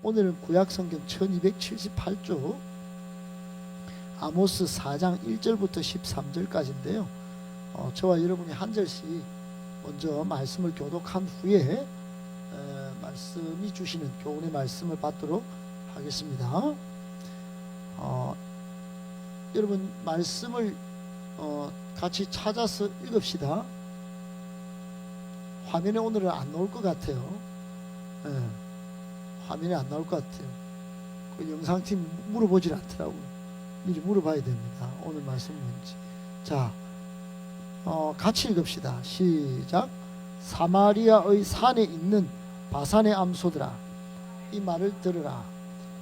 오늘은 구약성경 1278쪽 아모스 4장 1절부터 13절까지인데요. 저와 여러분이 한 절씩 먼저 말씀을 교독한 후에 말씀이 주시는 교훈의 말씀을 받도록 하겠습니다. 여러분 말씀을 같이 찾아서 읽읍시다. 화면에 오늘은 안 나올 것 같아요. 화면에 안 나올 것 같아요. 그 영상팀 물어보질 않더라고요. 미리 물어봐야 됩니다. 오늘 말씀 뭔지. 자, 같이 읽읍시다. 시작. 사마리아의 산에 있는 바산의 암소들아, 이 말을 들으라.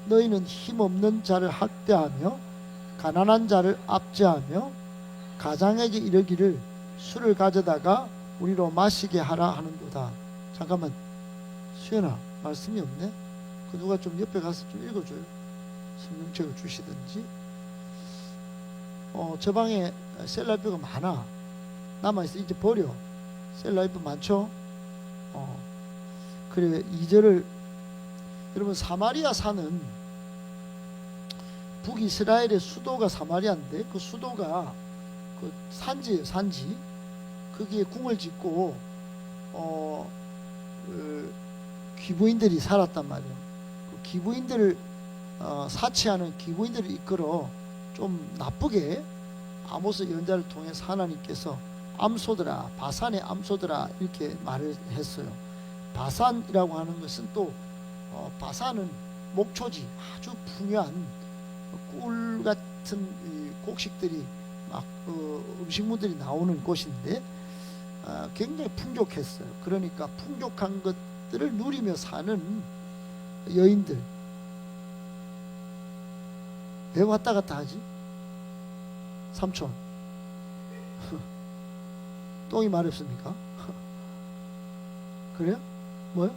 너희는 힘없는 자를 학대하며 가난한 자를 압제하며 가장에게 이르기를 술을 가져다가 우리로 마시게 하라 하는도다. 잠깐만, 수연아, 말씀이 없네. 그 누가 좀 옆에 가서 좀 읽어줘요. 성경책을 주시든지. 저 방에 셀라이프가 많아. 남아있어. 이제 버려. 셀라이프 많죠? 그래, 2절을, 여러분, 사마리아 산은 북이스라엘의 수도가 사마리아인데, 그 수도가 그 산지예요, 산지. 거기에 궁을 짓고, 귀부인들이 살았단 말이에요. 그 귀부인들을, 사치하는 귀부인들을 이끌어 좀 나쁘게 아모스 예언자를 통해서 하나님께서 암소들아, 바산의 암소들아, 이렇게 말을 했어요. 바산이라고 하는 것은 또 바산은 목초지, 아주 풍요한 꿀 같은 곡식들이 막 음식물들이 나오는 곳인데 굉장히 풍족했어요. 그러니까 풍족한 것들을 누리며 사는 여인들. 왜 왔다 갔다 하지? 삼촌 똥이 마렵습니까? 그래요? 뭐요?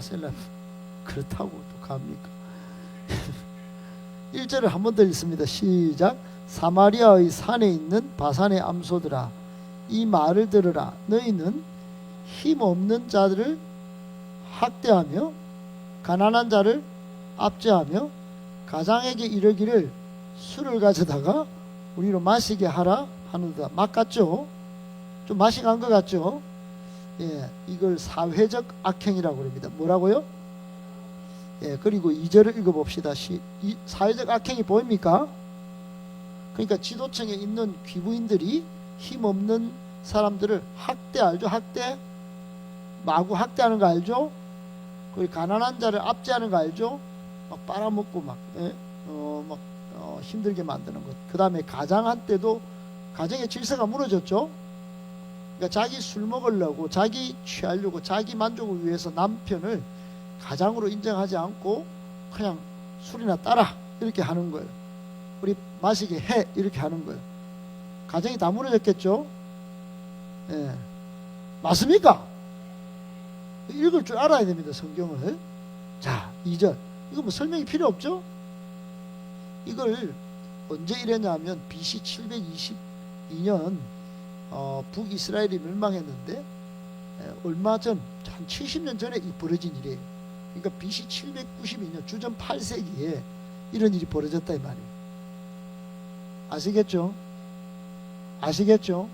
셀라프. 그렇다고 또 갑니까? 1절을 한 번 더 읽습니다. 시작. 사마리아의 산에 있는 바산의 암소들아, 이 말을 들으라. 너희는 힘없는 자들을 학대하며 가난한 자를 압제하며 가장에게 이르기를 술을 가져다가 우리로 마시게 하라 하는다. 막 같죠? 좀 맛이 간 것 같죠? 예, 이걸 사회적 악행이라고 합니다. 뭐라고요? 예, 그리고 2절을 읽어봅시다. 사회적 악행이 보입니까? 그러니까 지도층에 있는 귀부인들이 힘없는 사람들을 학대, 알죠? 학대? 마구 학대하는 거 알죠? 그리고 가난한 자를 압제하는 거 알죠? 막 빨아먹고 막 힘들게 만드는 것. 그 다음에 가장한테도 가정의 질서가 무너졌죠. 그러니까 자기 술 먹으려고, 자기 취하려고, 자기 만족을 위해서 남편을 가장으로 인정하지 않고 그냥 술이나 따라 이렇게 하는 거예요. 우리 마시게 해 이렇게 하는 거예요. 가정이 다 무너졌겠죠. 예. 맞습니까? 읽을 줄 알아야 됩니다, 성경을. 자, 2절. 이거 뭐 설명이 필요 없죠? 이걸 언제 이랬냐면 BC 722년 북이스라엘이 멸망했는데 얼마 전, 한 70년 전에 이 벌어진 일이에요. 그러니까 BC 792년 주전 8세기에 이런 일이 벌어졌다 이 말이에요. 아시겠죠? 아시겠죠?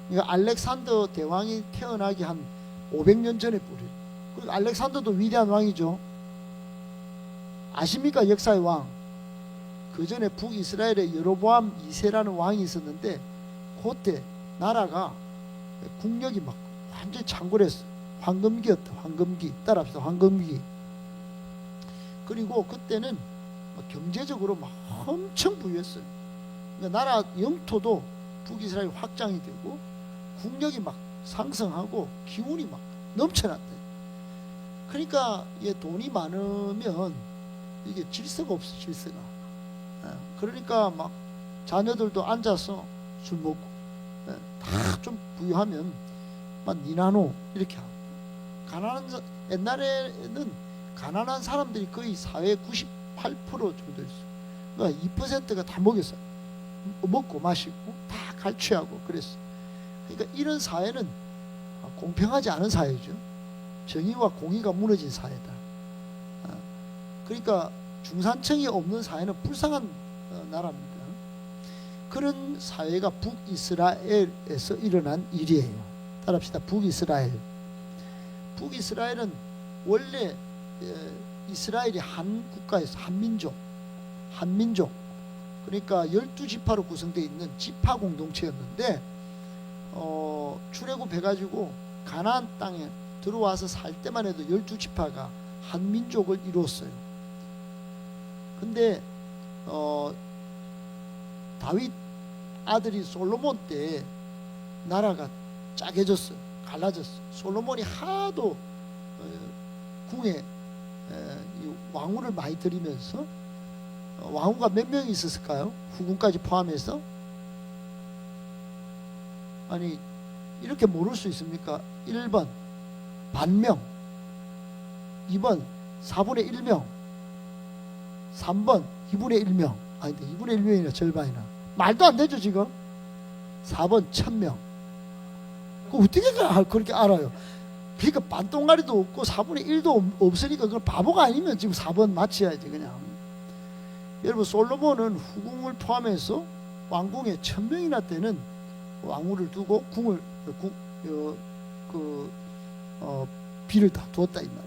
그러니까 알렉산더 대왕이 태어나기 한 500년 전에 벌어요. 그리고 알렉산더도 위대한 왕이죠. 아십니까? 역사의 왕. 그 전에 북이스라엘에 여로보암 2세라는 왕이 있었는데 그때 나라가 국력이 막 완전히 창궐했어. 황금기였다. 황금기. 따라합시다. 황금기. 그리고 그때는 경제적으로 막 엄청 부유했어요. 그러니까 나라 영토도 북이스라엘이 확장이 되고 국력이 막 상승하고 기운이 막 넘쳐났대. 그러니까 돈이 많으면 이게 질서가 없어. 질서가. 그러니까 막 자녀들도 앉아서 술 먹고 다 좀 부유하면 막 니나노 이렇게 하고, 옛날에는 가난한 사람들이 거의 사회의 98% 정도 있어요. 그러니까 2%가 다 먹였어요. 먹고 마시고 다 갈취하고 그랬어요. 그러니까 이런 사회는 공평하지 않은 사회죠. 정의와 공의가 무너진 사회다. 그러니까 중산층이 없는 사회는 불쌍한 나라입니다. 그런 사회가 북이스라엘에서 일어난 일이에요. 따라합시다. 북이스라엘. 북이스라엘은 원래 이스라엘이 한 국가에서 한민족 그러니까 12지파로 구성되어 있는 지파 공동체였는데 출애굽해가지고 가나안 땅에 들어와서 살 때만 해도 12지파가 한 민족을 이루었어요. 근데 다윗 아들이 솔로몬 때 나라가 짜개졌어요. 갈라졌어요. 솔로몬이 하도 궁에 왕후를 많이 들이면서 왕후가 몇 명이 있었을까요? 후궁까지 포함해서? 아니 이렇게 모를 수 있습니까? 1번 반명, 2번 4분의 1명, 3번 2분의 1명. 아니 2분의 1명이나 절반이나 말도 안 되죠 지금. 4번 1000명. 어떻게 그렇게 알아요? 그러니까 반동가리도 없고 4분의 1도 없으니까 그걸 바보가 아니면 지금 4번 맞춰야지 그냥. 여러분 솔로몬은 후궁을 포함해서 왕궁에 1000명이나 되는 왕후를 두고 비를 다 두었다 이 말이에요.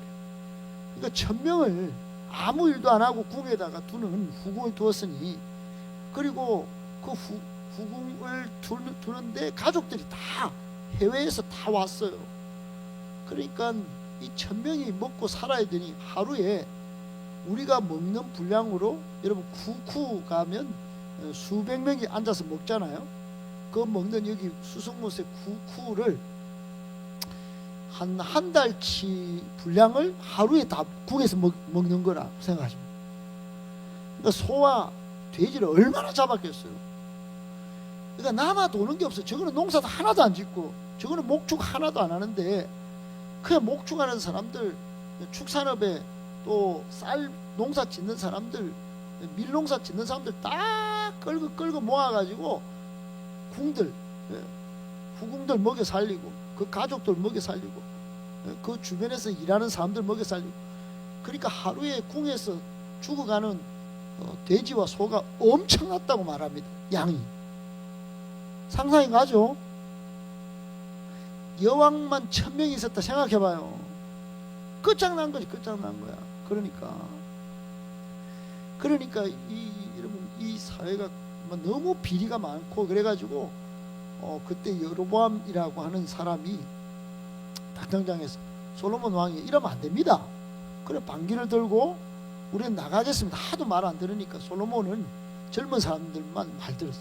그러니까 1000명을 아무 일도 안 하고 궁에다가 두는 후궁을 두었으니, 그리고 그 후궁을 두는데 가족들이 다 해외에서 다 왔어요. 그러니까 이 1000명이 먹고 살아야 되니 하루에 우리가 먹는 분량으로, 여러분 쿠쿠 가면 수백 명이 앉아서 먹잖아요. 그 먹는 여기 수성못의 쿠쿠를 한 달치 분량을 하루에 다 국에서 먹는 거라 생각하십니다. 그러니까 소와 돼지를 얼마나 잡았겠어요. 그러니까 남아 도는 게 없어요. 저거는 농사도 하나도 안 짓고 저거는 목축 하나도 안 하는데, 그냥 목축하는 사람들, 축산업에 또 쌀 농사 짓는 사람들, 밀 농사 짓는 사람들 딱 끌고 모아가지고 후궁들 먹여 살리고, 그 가족들 먹여 살리고, 그 주변에서 일하는 사람들 먹여 살리고. 그러니까 하루에 궁에서 죽어가는 돼지와 소가 엄청났다고 말합니다. 양이. 상상이 가죠? 여왕만 1000명이 있었다 생각해봐요. 끝장난 거지. 끝장난 거야. 그러니까 여러분 이 사회가 너무 비리가 많고, 그래가지고 그때 여로보암이라고 하는 사람이 닭장장에서 솔로몬 왕이 이러면 안 됩니다. 그래 반기를 들고 우리는 나가겠습니다. 하도 말 안 들으니까 솔로몬은 젊은 사람들만 말 들었어.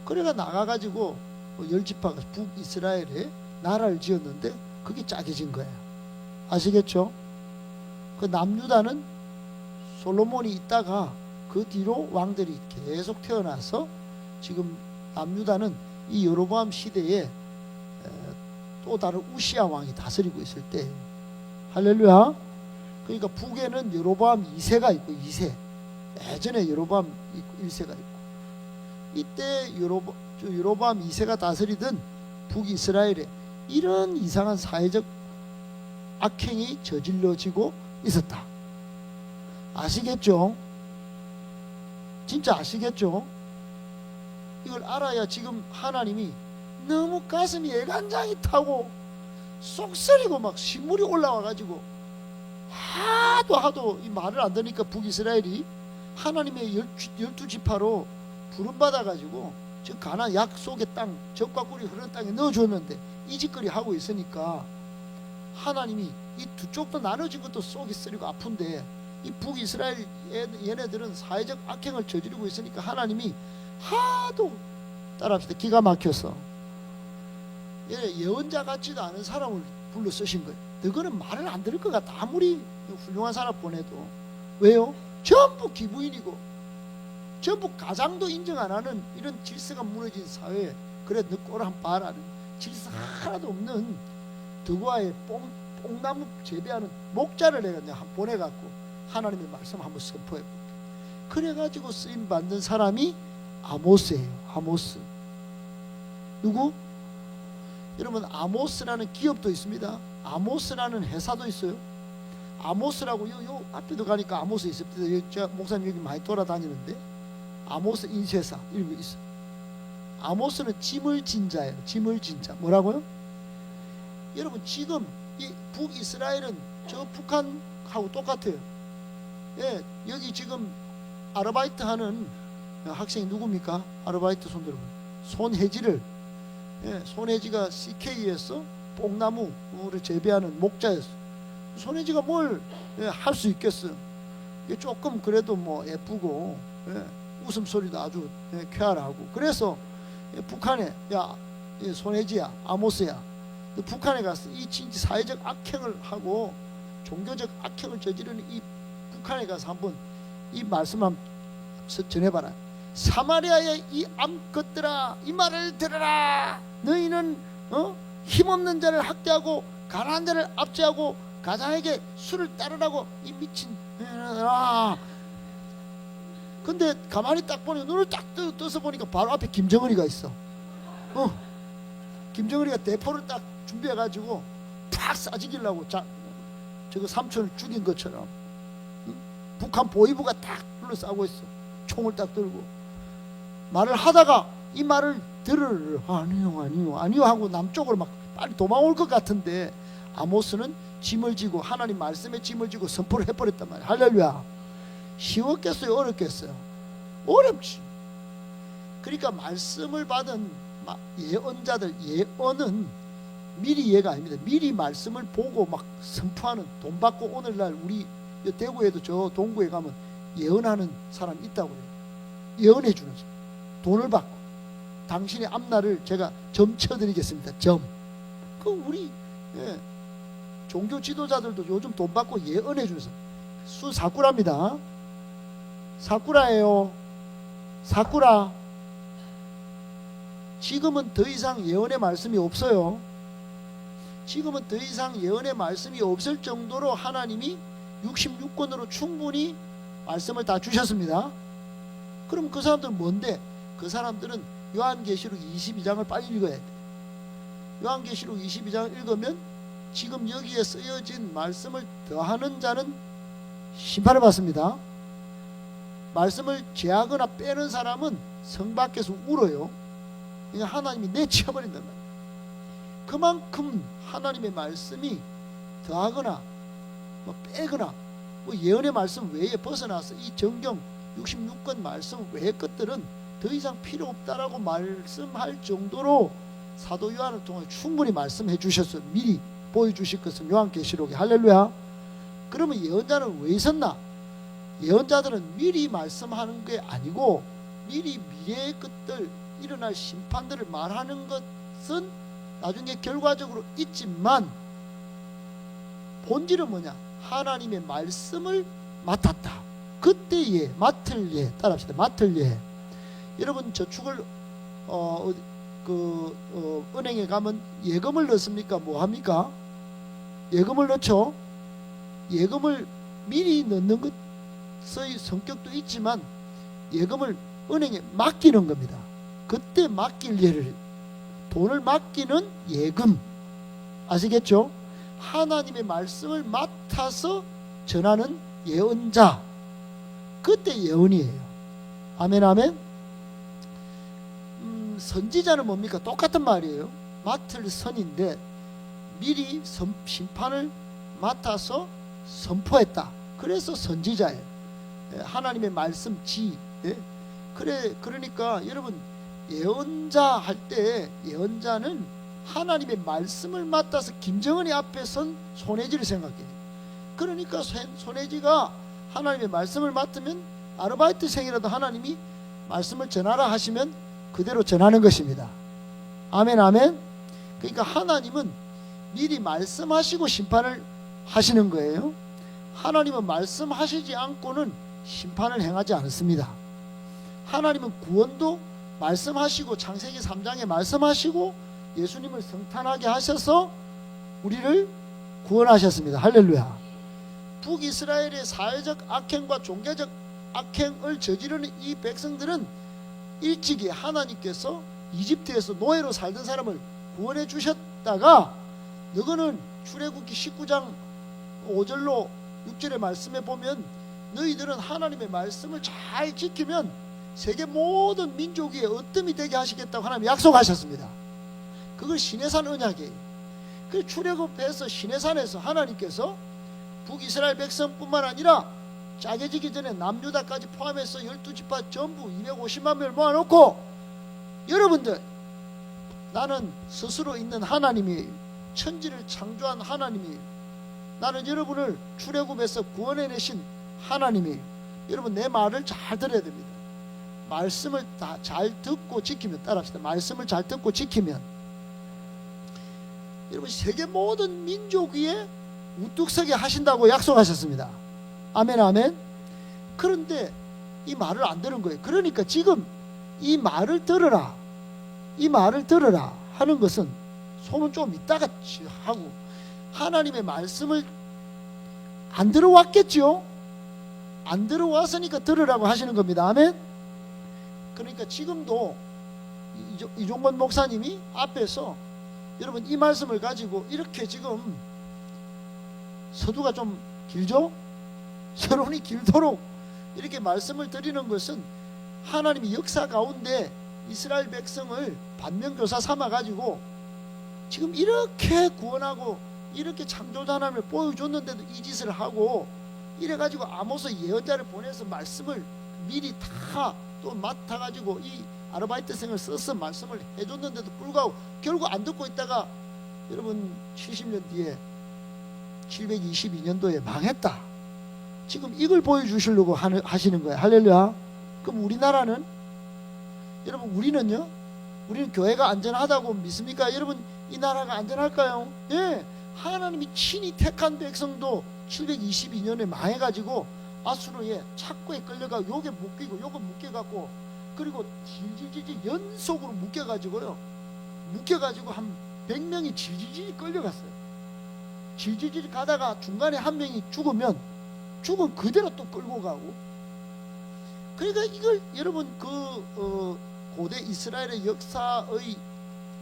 그래가 나가가지고 10지파가 북이스라엘에 나라를 지었는데 그게 짜게진 거예요. 아시겠죠? 그 남유다는 솔로몬이 있다가 그 뒤로 왕들이 계속 태어나서 지금 남유다는 이 여로보암 시대에 또 다른 우시야 왕이 다스리고 있을 때, 할렐루야. 그러니까 북에는 여로보암 2세가 있고 2세, 예전에 여로보암 1세가 있고, 이때 여로보암 2세가 다스리던 북이스라엘에 이런 이상한 사회적 악행이 저질러지고 있었다. 아시겠죠? 진짜 아시겠죠? 이걸 알아야 지금 하나님이 너무 가슴이 애간장이 타고 쏙쓰리고 막 신물이 올라와가지고 하도 이 말을 안 들으니까 북이스라엘이 하나님의 12지파로 부름받아가지고 지금 가나안 약속의 땅, 젖과 꿀이 흐르는 땅에 넣어줬는데 이 짓거리 하고 있으니까 하나님이 이 두 쪽도 나눠진 것도 속이 쓰리고 아픈데, 이 북이스라엘 얘네들은 사회적 악행을 저지르고 있으니까 하나님이 하도, 따라합시다, 기가 막혀서 예언자 같지도 않은 사람을 불러 쓰신 거예요. 너거는 말을 안 들을 것 같아. 아무리 훌륭한 사람 보내도. 왜요? 전부 기부인이고 전부 가장도 인정 안 하는 이런 질서가 무너진 사회에, 그래 너 꼴을 한번 봐라, 질서 하나도 없는 드고아의 뽕나무 재배하는 목자를 내가 한번 보내갖고 하나님의 말씀 한번 선포해볼게. 그래가지고 쓰임 받는 사람이 아모스예요. 아모스. 누구? 여러분 아모스라는 기업도 있습니다. 아모스라는 회사도 있어요. 아모스라고 요 앞에도 가니까 아모스 있습니다. 제가 목사님 여기 많이 돌아다니는데 아모스 인쇄사 이런 거 있어. 아모스는 짐을 진 자예요. 짐을 진 자. 뭐라고요? 여러분 지금 이 북이스라엘은 저 북한하고 똑같아요. 예, 여기 지금 아르바이트 하는 학생이 누굽니까? 아르바이트 손들어. 손혜지를, 예, 손혜지가 CK에서 뽕나무를 재배하는 목자였어. 손혜지가 뭘 할 수 있겠어요? 조금 그래도 뭐 예쁘고, 예, 웃음소리도 아주 쾌활하고. 그래서 북한에, 야 손혜지야, 아모스야, 너 북한에 가서 이 진짜 사회적 악행을 하고 종교적 악행을 저지르는 이 북한에 가서 한번 이 말씀 한번 전해봐라. 사마리아의 이 암것들아, 이 말을 들으라. 너희는 힘없는 자를 학대하고 가난한 자를 압제하고 가장에게 술을 따르라고 이 미친. 근데 가만히 딱 보니 눈을 딱 떠서 보니까 바로 앞에 김정은이가 있어. 김정은이가 대포를 딱 준비해가지고 팍 쏴죽이려고 저거 삼촌을 죽인 것처럼 북한 보위부가 딱 둘러싸고 있어. 총을 딱 들고 말을 하다가 이 말을 들으러 아니요 하고 남쪽으로 막 빨리 도망올 것 같은데 아모스는 짐을 지고 하나님 말씀에 짐을 지고 선포를 해버렸단 말이야. 할렐루야. 쉬웠겠어요? 어렵겠어요? 어렵지. 그러니까 말씀을 받은 예언자들, 예언은 미리 예가 아닙니다. 미리 말씀을 보고 막 선포하는, 돈 받고 오늘날 우리 대구에도 저 동구에 가면 예언하는 사람 있다고 해요. 예언해 주는 사람. 돈을 받고 당신의 앞날을 제가 점 쳐드리겠습니다. 점. 그 우리 종교 지도자들도 요즘 돈 받고 예언해 주는 사람. 사쿠라입니다. 사쿠라예요. 사쿠라. 지금은 더 이상 예언의 말씀이 없어요. 지금은 더 이상 예언의 말씀이 없을 정도로 하나님이 66권으로 충분히 말씀을 다 주셨습니다. 그럼 그 사람들은 뭔데? 그 사람들은 요한계시록 22장을 빨리 읽어야 돼. 요한계시록 22장을 읽으면 지금 여기에 쓰여진 말씀을 더하는 자는 심판을 받습니다. 말씀을 제하거나 빼는 사람은 성 밖에서 울어요. 그러니까 하나님이 내치워버린단 말이에요. 그만큼 하나님의 말씀이 더하거나 뭐 빼거나 뭐 예언의 말씀 외에 벗어나서 이 정경 66권 말씀 외의 것들은 더 이상 필요 없다라고 말씀할 정도로 사도 요한을 통해 충분히 말씀해 주셨어요. 미리 보여주실 것은 요한계시록에. 할렐루야. 그러면 예언자는 왜 있었나? 예언자들은 미리 말씀하는 게 아니고 미리 미래의 것들, 일어날 심판들을 말하는 것은 나중에 결과적으로 있지만 본질은 뭐냐? 하나님의 말씀을 맡았다. 그때 예, 맡을 예. 따라합시다. 맡을 예. 여러분 저축을 은행에 가면 예금을 넣습니까? 뭐 합니까? 예금을 넣죠. 예금을 미리 넣는 것의 성격도 있지만 예금을 은행에 맡기는 겁니다. 그때 맡길 예를, 돈을 맡기는 예금. 아시겠죠? 하나님의 말씀을 맡아서 전하는 예언자. 그때 예언이에요. 아멘 아멘. 선지자는 뭡니까? 똑같은 말이에요. 맡을 선인데 미리 심판을 맡아서 선포했다. 그래서 선지자예요. 하나님의 말씀 지. 그러니까 여러분 예언자 할 때 예언자는 하나님의 말씀을 맡아서 김정은이 앞에 선 손혜지를 생각해요. 그러니까 손혜지가 하나님의 말씀을 맡으면 아르바이트생이라도 하나님이 말씀을 전하라 하시면 그대로 전하는 것입니다. 아멘 아멘. 그러니까 하나님은 미리 말씀하시고 심판을 하시는 거예요. 하나님은 말씀하시지 않고는 심판을 행하지 않습니다. 하나님은 구원도 말씀하시고 창세기 3장에 말씀하시고 예수님을 성탄하게 하셔서 우리를 구원하셨습니다. 할렐루야. 북이스라엘의 사회적 악행과 종교적 악행을 저지르는 이 백성들은 일찍이 하나님께서 이집트에서 노예로 살던 사람을 구원해 주셨다가 너희는 출애굽기 19장 5절로 6절의 말씀에 보면 너희들은 하나님의 말씀을 잘 지키면 세계 모든 민족 위에 어뜸이 되게 하시겠다고 하나님 약속하셨습니다. 그걸 시내산 언약이에요. 그 출애굽해서 시내산에서 하나님께서 북이스라엘 백성뿐만 아니라 짜게지기 전에 남유다까지 포함해서 12지파 전부 250만 명을 모아놓고 여러분들, 나는 스스로 있는 하나님이에요. 천지를 창조한 하나님이에요. 나는 여러분을 출애굽해서 구원해내신 하나님이에요. 여러분, 내 말을 잘 들어야 됩니다. 말씀을 다 잘 듣고 지키면, 따라합시다. 말씀을 잘 듣고 지키면 여러분, 세계 모든 민족 위에 우뚝 서게 하신다고 약속하셨습니다. 아멘, 아멘. 그런데 이 말을 안 들은 거예요. 그러니까 지금 이 말을 들으라, 이 말을 들으라 하는 것은 소문 좀 이따가 하고, 하나님의 말씀을 안 들어왔겠죠. 안 들어왔으니까 들으라고 하시는 겁니다. 아멘. 그러니까 지금도 이종건 목사님이 앞에서 여러분 이 말씀을 가지고 이렇게 지금 서두가 좀 길죠? 서론이 길도록 이렇게 말씀을 드리는 것은 하나님이 역사 가운데 이스라엘 백성을 반면교사 삼아 가지고 지금 이렇게 구원하고 이렇게 창조자 하나님을 보여줬는데도 이 짓을 하고 이래 가지고 아모스 예언자를 보내서 말씀을 미리 다 또 맡아 가지고 이 아르바이트생을 써서 말씀을 해줬는데도 불구하고 결국 안 듣고 있다가 여러분 70년 뒤에 722년도에 망했다. 지금 이걸 보여주시려고 하시는 거예요. 할렐루야. 그럼 우리나라는, 여러분 우리는요, 우리는 교회가 안전하다고 믿습니까? 여러분 이 나라가 안전할까요? 예, 하나님이 친히 택한 백성도 722년에 망해가지고 아수르의 착고에 끌려가 요게 묶이고 요거 묶여갖고 그리고 질질질 연속으로 묶여가지고요, 묶여가지고 한 100명이 질질질 끌려갔어요. 질질질 가다가 중간에 한 명이 죽으면 죽은 그대로 또 끌고 가고. 그러니까 이걸 여러분 고대 이스라엘의 역사의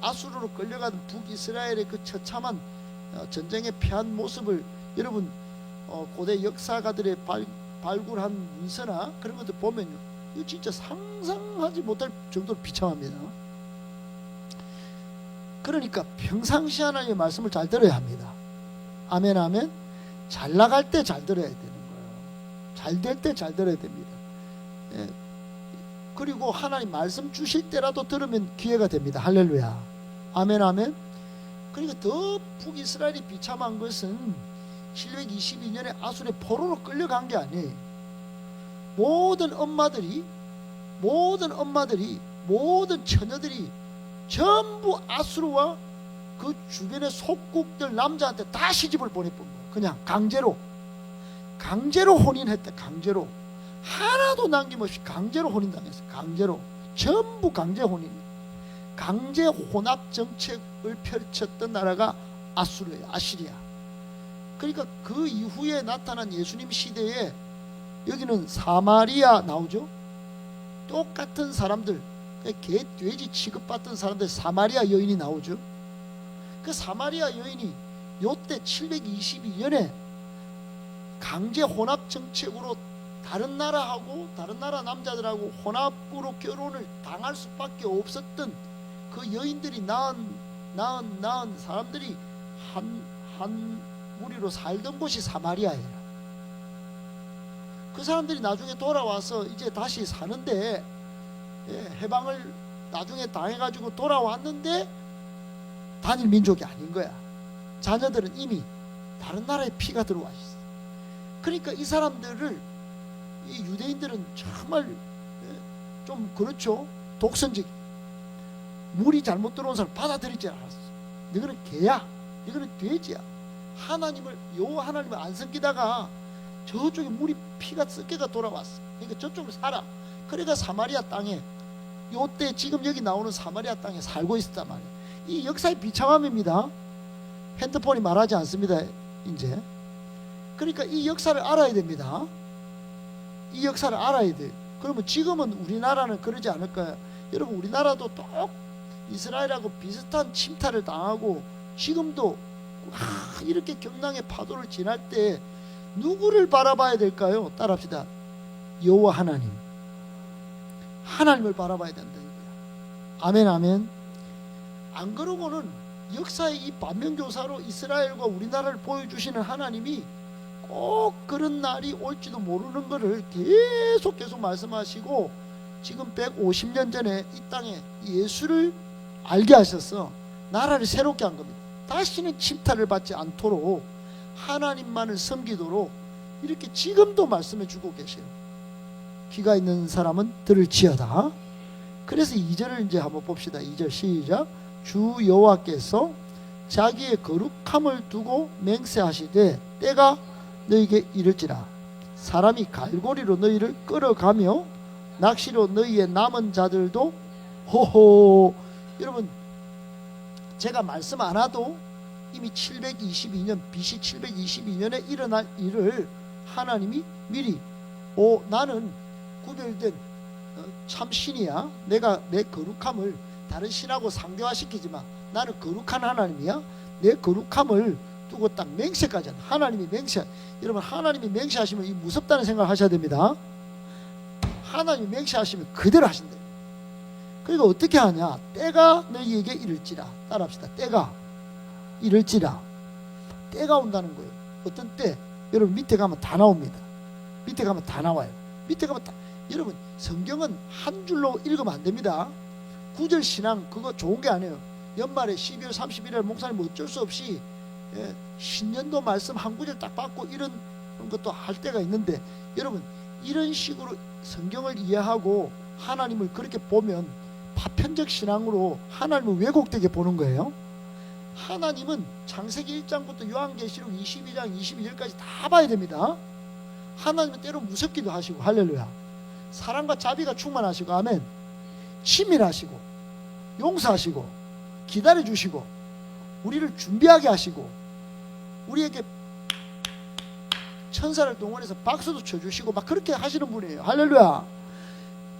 아수르로 끌려간 북이스라엘의 그 처참한 전쟁에 패한 모습을 여러분 고대 역사가들의 발굴한 문서나 그런 것들 보면요, 이거 진짜 상상하지 못할 정도로 비참합니다. 그러니까 평상시 하나님의 말씀을 잘 들어야 합니다. 아멘, 아멘. 잘 나갈 때 잘 들어야 되는 거예요. 잘 될 때 잘 들어야 됩니다. 예. 그리고 하나님 말씀 주실 때라도 들으면 기회가 됩니다. 할렐루야. 아멘, 아멘. 그러니까 더 북이스라엘이 비참한 것은 722년에 아수르의 포로로 끌려간 게 아니에요. 모든 엄마들이, 모든 처녀들이 전부 아수르와 그 주변의 속국들 남자한테 다 시집을 보내본 거예요. 그냥 강제로 혼인했대. 강제로 하나도 남김없이 강제로 혼인당했어요. 강제로 전부 강제 혼인, 강제 혼합 정책을 펼쳤던 나라가 아수르예요. 아시리아. 그러니까 그 이후에 나타난 예수님 시대에 여기는 사마리아 나오죠. 똑같은 사람들, 개, 돼지 취급받던 사람들, 사마리아 여인이 나오죠. 그 사마리아 여인이 요때 722년에 강제 혼합 정책으로 다른 나라하고 다른 나라 남자들하고 혼합으로 결혼을 당할 수밖에 없었던 그 여인들이 낳은 사람들이 한 무리로 살던 곳이 사마리아예요. 그 사람들이 나중에 돌아와서 이제 다시 사는데, 해방을 나중에 당해가지고 돌아왔는데 단일 민족이 아닌 거야. 자녀들은 이미 다른 나라의 피가 들어와 있어. 그러니까 이 사람들을 이 유대인들은 정말 좀 그렇죠. 독선적, 물이 잘못 들어온 사람 받아들이지 않았어. 너희는 개야, 너희는 돼지야. 하나님을 안 섬기다가 저쪽에 물이 피가 섞여가 돌아왔어. 그러니까 저쪽으로 살아. 그러니까 사마리아 땅에, 요때 지금 여기 나오는 사마리아 땅에 살고 있었단 말이에요. 이 역사의 비참함입니다. 핸드폰이 말하지 않습니다. 이제 그러니까 이 역사를 알아야 됩니다. 이 역사를 알아야 돼요. 그러면 지금은 우리나라는 그러지 않을까요? 여러분 우리나라도 똑 이스라엘하고 비슷한 침탈을 당하고 지금도 이렇게 경랑의 파도를 지날 때 누구를 바라봐야 될까요? 따라합시다. 여호와 하나님. 하나님을 바라봐야 된다. 아멘 아멘. 안 그러고는 역사의 이 반면교사로 이스라엘과 우리나라를 보여주시는 하나님이 꼭 그런 날이 올지도 모르는 것을 계속 말씀하시고 지금 150년 전에 이 땅에 예수를 알게 하셔서 나라를 새롭게 한 겁니다. 다시는 침탈을 받지 않도록 하나님만을 섬기도록 이렇게 지금도 말씀해 주고 계세요. 귀가 있는 사람은 들을지어다. 그래서 2절을 이제 한번 봅시다. 2절 시작. 주 여호와께서 자기의 거룩함을 두고 맹세하시되 때가 너희에게 이를지라. 사람이 갈고리로 너희를 끌어가며 낚시로 너희의 남은 자들도 호호. 여러분, 제가 말씀 안 하도 이미 722년 BC 722년에 일어날 일을 하나님이 미리 나는 구별된 참신이야. 내가 내 거룩함을 다른 신하고 상대화시키지만 나는 거룩한 하나님이야. 내 거룩함을 두고 딱 맹세까지 한다. 하나님이 맹세. 여러분, 하나님이 맹세하시면 이 무섭다는 생각을 하셔야 됩니다. 하나님이 맹세하시면 그대로 하신다. 그러니까 어떻게 하냐? 때가 너희에게 이를지라. 따라합시다. 때가 이를지라. 때가 온다는 거예요. 어떤 때? 여러분, 밑에 가면 다 나옵니다. 밑에 가면 다 나와요. 밑에 가면 다. 여러분, 성경은 한 줄로 읽으면 안 됩니다. 구절 신앙 그거 좋은 게 아니에요. 연말에 12월 31일 목사님 어쩔 수 없이 신년도 말씀 한 구절 딱 받고 이런 것도 할 때가 있는데, 여러분 이런 식으로 성경을 이해하고 하나님을 그렇게 보면 파편적 신앙으로 하나님을 왜곡되게 보는 거예요. 하나님은 창세기 1장부터 요한계시록 22장 22절까지 다 봐야 됩니다. 하나님은 때로 무섭기도 하시고, 할렐루야, 사랑과 자비가 충만하시고, 아멘, 치밀하시고 용서하시고 기다려주시고 우리를 준비하게 하시고 우리에게 천사를 동원해서 박수도 쳐주시고 막 그렇게 하시는 분이에요. 할렐루야.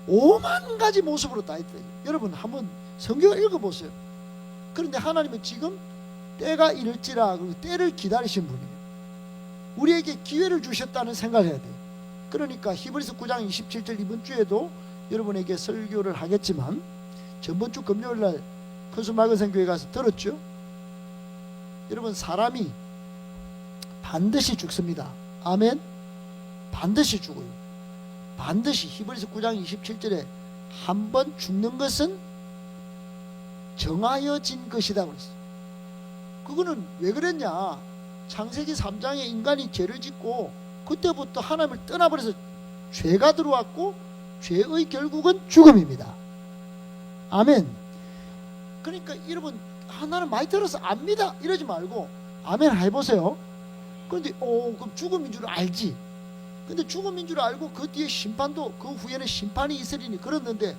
5만 가지 모습으로 다 있다. 여러분 한번 성경을 읽어보세요. 그런데 하나님은 지금 때가 이를지라 때를 기다리신 분이에요. 우리에게 기회를 주셨다는 생각을 해야 돼요. 그러니까 히브리서 9장 27절 이번 주에도 여러분에게 설교를 하겠지만 전번 주 금요일날 큰수맑은생교회 가서 들었죠? 여러분, 사람이 반드시 죽습니다. 아멘. 반드시 죽어요. 반드시. 히브리서 9장 27절에 한 번 죽는 것은 정하여진 것이다 그랬어요. 그거는 왜 그랬냐? 창세기 3장에 인간이 죄를 짓고 그때부터 하나님을 떠나버려서 죄가 들어왔고 죄의 결국은 죽음입니다. 아멘. 그러니까 여러분, 나는 많이 들어서 압니다 이러지 말고 아멘 해보세요. 그런데 그럼 죽음인 줄 알지. 근데 죽음인 줄 알고 그 뒤에 심판도, 그 후에는 심판이 있으리니 그랬는데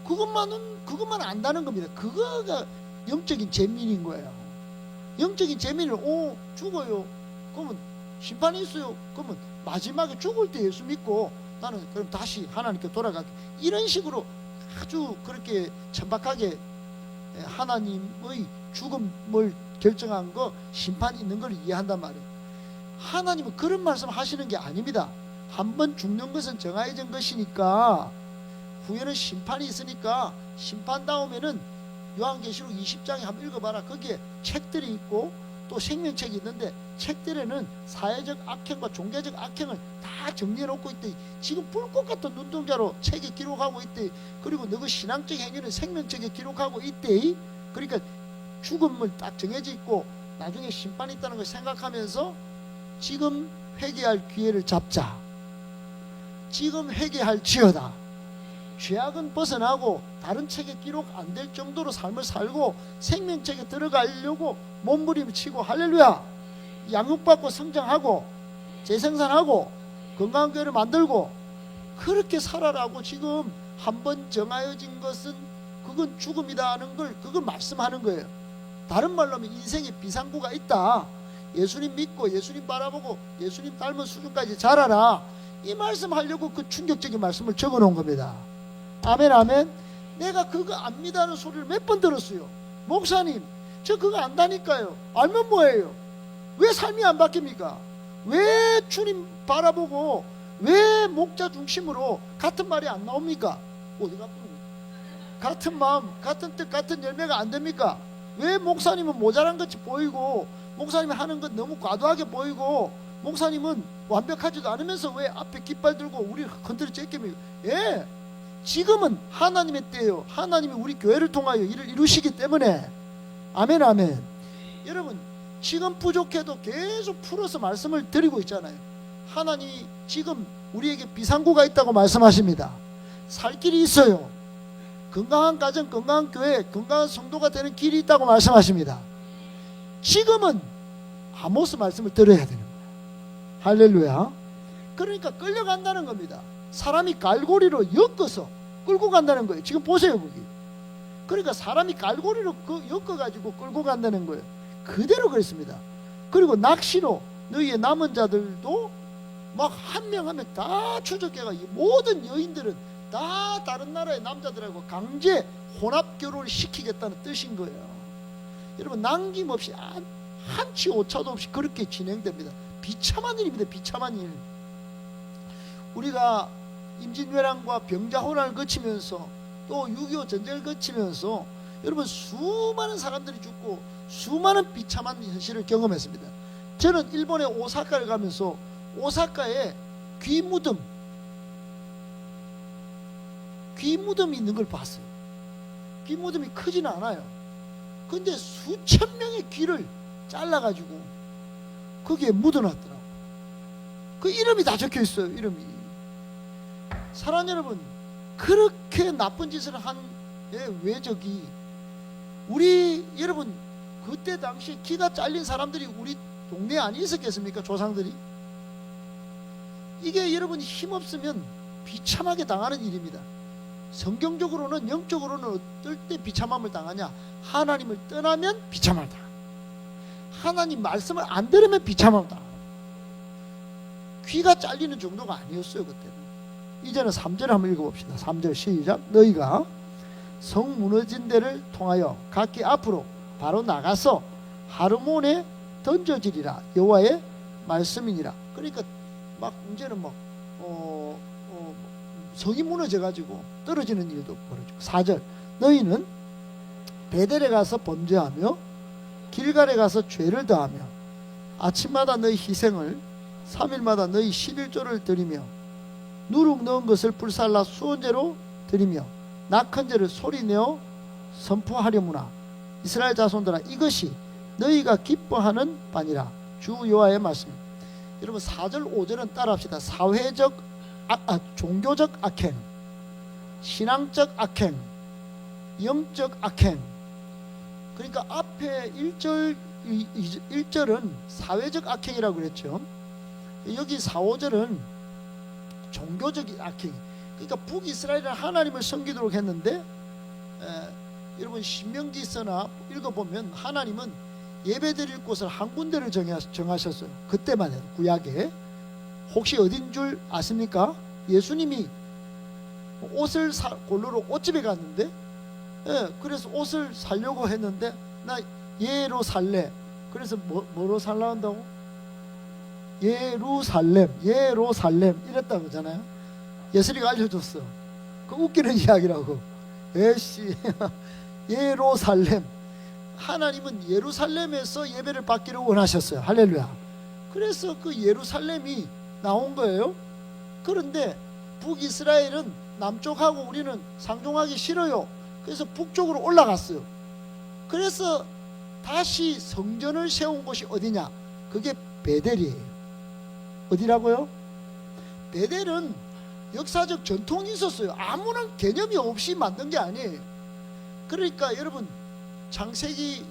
그것만 안다는 겁니다. 그거가 영적인 재민인 거예요. 영적인 재민을 죽어요. 그러면 심판이 있어요. 그러면 마지막에 죽을 때 예수 믿고 나는 그럼 다시 하나님께 돌아갈게. 이런 식으로 아주 그렇게 천박하게 하나님의 죽음을 결정한 거, 심판이 있는 걸 이해한단 말이에요. 하나님은 그런 말씀 하시는 게 아닙니다. 한 번 죽는 것은 정해진 것이니까 후에는 심판이 있으니까 심판 다음에는 요한계시록 20장에 한번 읽어봐라. 거기에 책들이 있고 또 생명책이 있는데 책들에는 사회적 악행과 종교적 악행을 다 정리해놓고 있대. 지금 불꽃 같은 눈동자로 책에 기록하고 있대. 그리고 너그 신앙적 행위는 생명책에 기록하고 있대. 그러니까 죽음을 딱 정해져 있고 나중에 심판이 있다는 걸 생각하면서 지금 회개할 기회를 잡자. 지금 회개할 지어다. 죄악은 벗어나고 다른 책에 기록 안 될 정도로 삶을 살고 생명책에 들어가려고 몸부림치고, 할렐루야, 양육받고 성장하고 재생산하고 건강한 교회를 만들고 그렇게 살아라고. 지금 한번 정하여진 것은 그건 죽음이다 하는 걸 그걸 말씀하는 거예요. 다른 말로 하면 인생에 비상구가 있다. 예수님 믿고 예수님 바라보고 예수님 닮은 수준까지 자라라. 이 말씀 하려고 그 충격적인 말씀을 적어 놓은 겁니다. 아멘 아멘. 내가 그거 압니다 하는 소리를 몇 번 들었어요. 목사님 저 그거 안다니까요. 알면 뭐예요? 왜 삶이 안 바뀝니까? 왜 주님 바라보고 왜 목자 중심으로 같은 말이 안 나옵니까? 어디 갔습니까? 같은 마음, 같은 뜻, 같은 열매가 안 됩니까? 왜 목사님은 모자란 것이 보이고 목사님이 하는 것 너무 과도하게 보이고 목사님은 완벽하지도 않으면서 왜 앞에 깃발 들고 우리 건드려 째깁니까? 예, 지금은 하나님의 때예요. 하나님이 우리 교회를 통하여 일을 이루시기 때문에. 아멘, 아멘. 여러분, 지금 부족해도 계속 풀어서 말씀을 드리고 있잖아요. 하나님이 지금 우리에게 비상구가 있다고 말씀하십니다. 살 길이 있어요. 건강한 가정, 건강한 교회, 건강한 성도가 되는 길이 있다고 말씀하십니다. 지금은 아모스 말씀을 들어야 되는 거예요. 할렐루야. 그러니까 끌려간다는 겁니다. 사람이 갈고리로 엮어서 끌고 간다는 거예요. 지금 보세요, 거기. 그러니까 사람이 갈고리로 엮어가지고 끌고 간다는 거예요. 그대로 그랬습니다. 그리고 낚시로 너희의 남은 자들도 막 한 명 한 명 다 추적해가 모든 여인들은 다 다른 나라의 남자들하고 강제 혼합 결혼을 시키겠다는 뜻인 거예요. 여러분, 남김없이 한치 오차도 없이 그렇게 진행됩니다. 비참한 일입니다. 비참한 일. 우리가 임진왜란과 병자호란을 거치면서 또 6.25 전쟁을 거치면서 여러분 수많은 사람들이 죽고 수많은 비참한 현실을 경험했습니다. 저는 일본의 오사카를 가면서 오사카에 귀무덤이 있는 걸 봤어요. 귀무덤이 크지는 않아요. 근데 수천 명의 귀를 잘라가지고 거기에 묻어놨더라고요. 그 이름이 다 적혀 있어요. 이름이. 사랑하는 여러분, 그렇게 나쁜 짓을 한 외적이 우리 여러분 그때 당시 귀가 잘린 사람들이 우리 동네에 안 있었겠습니까? 조상들이. 이게 여러분 힘없으면 비참하게 당하는 일입니다. 성경적으로는, 영적으로는 어떨 때 비참함을 당하냐? 하나님을 떠나면 비참함을 당한다. 하나님 말씀을 안 들으면 비참함을 당한다. 귀가 잘리는 정도가 아니었어요 그때는. 이제는 3절 한번 읽어봅시다. 3절 시작. 너희가 성 무너진 데를 통하여 각기 앞으로 바로 나가서 하르몬에 던져지리라. 여호와의 말씀이니라. 그러니까 막 이제는 막 성이 무너져가지고 떨어지는 일도 벌어지고. 4절. 너희는 베델에 가서 범죄하며 길갈에 가서 죄를 더하며 아침마다 너희 희생을 3일마다 너희 11조를 드리며 누룩 넣은 것을 불살라 수원제로 드리며 낙헌제를 소리내어 선포하려무나. 이스라엘 자손들아, 이것이 너희가 기뻐하는 바니라. 주 여호와의 말씀. 여러분 4절 5절은 따라합시다. 사회적 종교적 악행, 신앙적 악행, 영적 악행. 그러니까 앞에 1절은 사회적 악행이라고 그랬죠. 여기 4, 5절은 종교적 악행. 그러니까 북이스라엘은 하나님을 섬기도록 했는데 여러분 신명기서나 읽어보면 하나님은 예배드릴 곳을 한 군데를 정하셨어요. 그때만 해도 구약에. 혹시 어딘 줄 아십니까? 예수님이 옷을 골로로 옷집에 갔는데 그래서 옷을 사려고 했는데 나 예루살렘. 그래서 뭐로 살라 한다고? 예루살렘 이랬다고 하잖아요. 예수리가 알려줬어. 그 웃기는 이야기라고. 에씨 예루살렘. 하나님은 예루살렘에서 예배를 받기를 원하셨어요. 할렐루야. 그래서 그 예루살렘이 나온 거예요. 그런데 북이스라엘은 남쪽하고 우리는 상종하기 싫어요. 그래서 북쪽으로 올라갔어요. 그래서 다시 성전을 세운 곳이 어디냐? 그게 베델이에요. 어디라고요? 베델은 역사적 전통이 있었어요. 아무런 개념이 없이 만든 게 아니에요. 그러니까 여러분 창세기에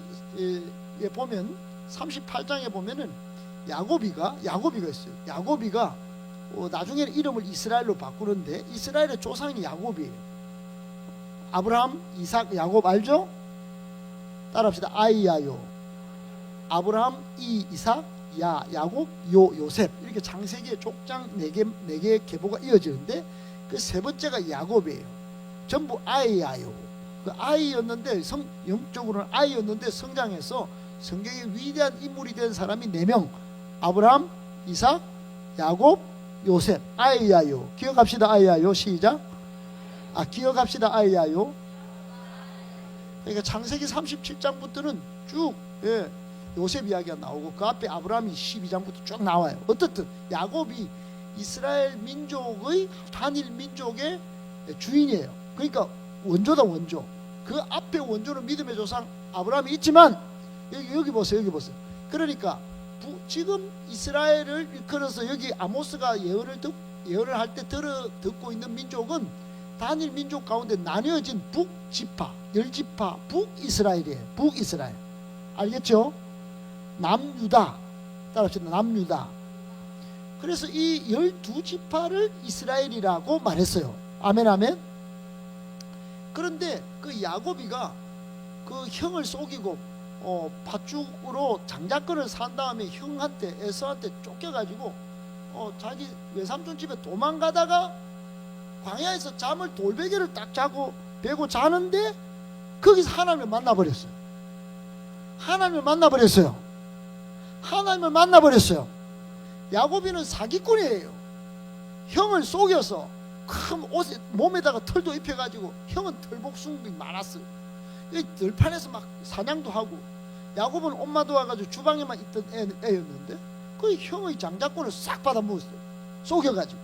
보면 38장에 보면은 야고비가 있어요. 야고비가 나중에는 이름을 이스라엘로 바꾸는데 이스라엘의 조상이 야곱이에요. 아브라함, 이삭, 야곱 알죠? 따라합시다. 아이야요. 아브라함, 이삭, 야곱, 요셉. 이렇게 창세기의 족장 4개의 계보가 이어지는데 그 세 번째가 야곱이에요. 전부 아이야요. 그 아이였는데 영적으로는 아이였는데 성장해서 성경의 위대한 인물이 된 사람이 4명. 아브라함, 이삭, 야곱, 요셉, 아이야요. 기억합시다. 아이야요. 시작. 기억합시다. 아이야요. 그러니까 창세기 37장부터는 쭉 요셉 이야기가 나오고 그 앞에 아브라함이 12장부터 쭉 나와요. 어떻든 야곱이 이스라엘 민족의 단일 민족의 주인이에요. 그러니까 원조다 원조. 그 앞에 원조는 믿음의 조상 아브라함이 있지만 여기 보세요. 여기 보세요. 그러니까 지금 이스라엘을 일컬어서 여기 아모스가 예언을 할 때 듣고 있는 민족은 단일 민족 가운데 나뉘어진 북지파, 열지파, 북이스라엘이에요. 북이스라엘. 알겠죠? 남유다. 따라합시다. 남유다. 그래서 이 12지파를 이스라엘이라고 말했어요. 아멘 아멘. 그런데 그 야곱이가 그 형을 속이고 팥죽으로 장자권을 산 다음에 형한테 에서한테 쫓겨가지고 자기 외삼촌 집에 도망가다가 광야에서 잠을 돌베개를 딱 자고 베고 자는데 거기서 하나님을 만나버렸어요. 하나님을 만나버렸어요. 야곱이는 사기꾼이에요. 형을 속여서 큰 옷에 몸에다가 털도 입혀가지고 형은 털복숭이 많았어요. 들판에서 막 사냥도 하고 야곱은 엄마 도와가지고 주방에만 있던 애였는데 그 형의 장자권을 싹 받아먹었어요. 속여가지고.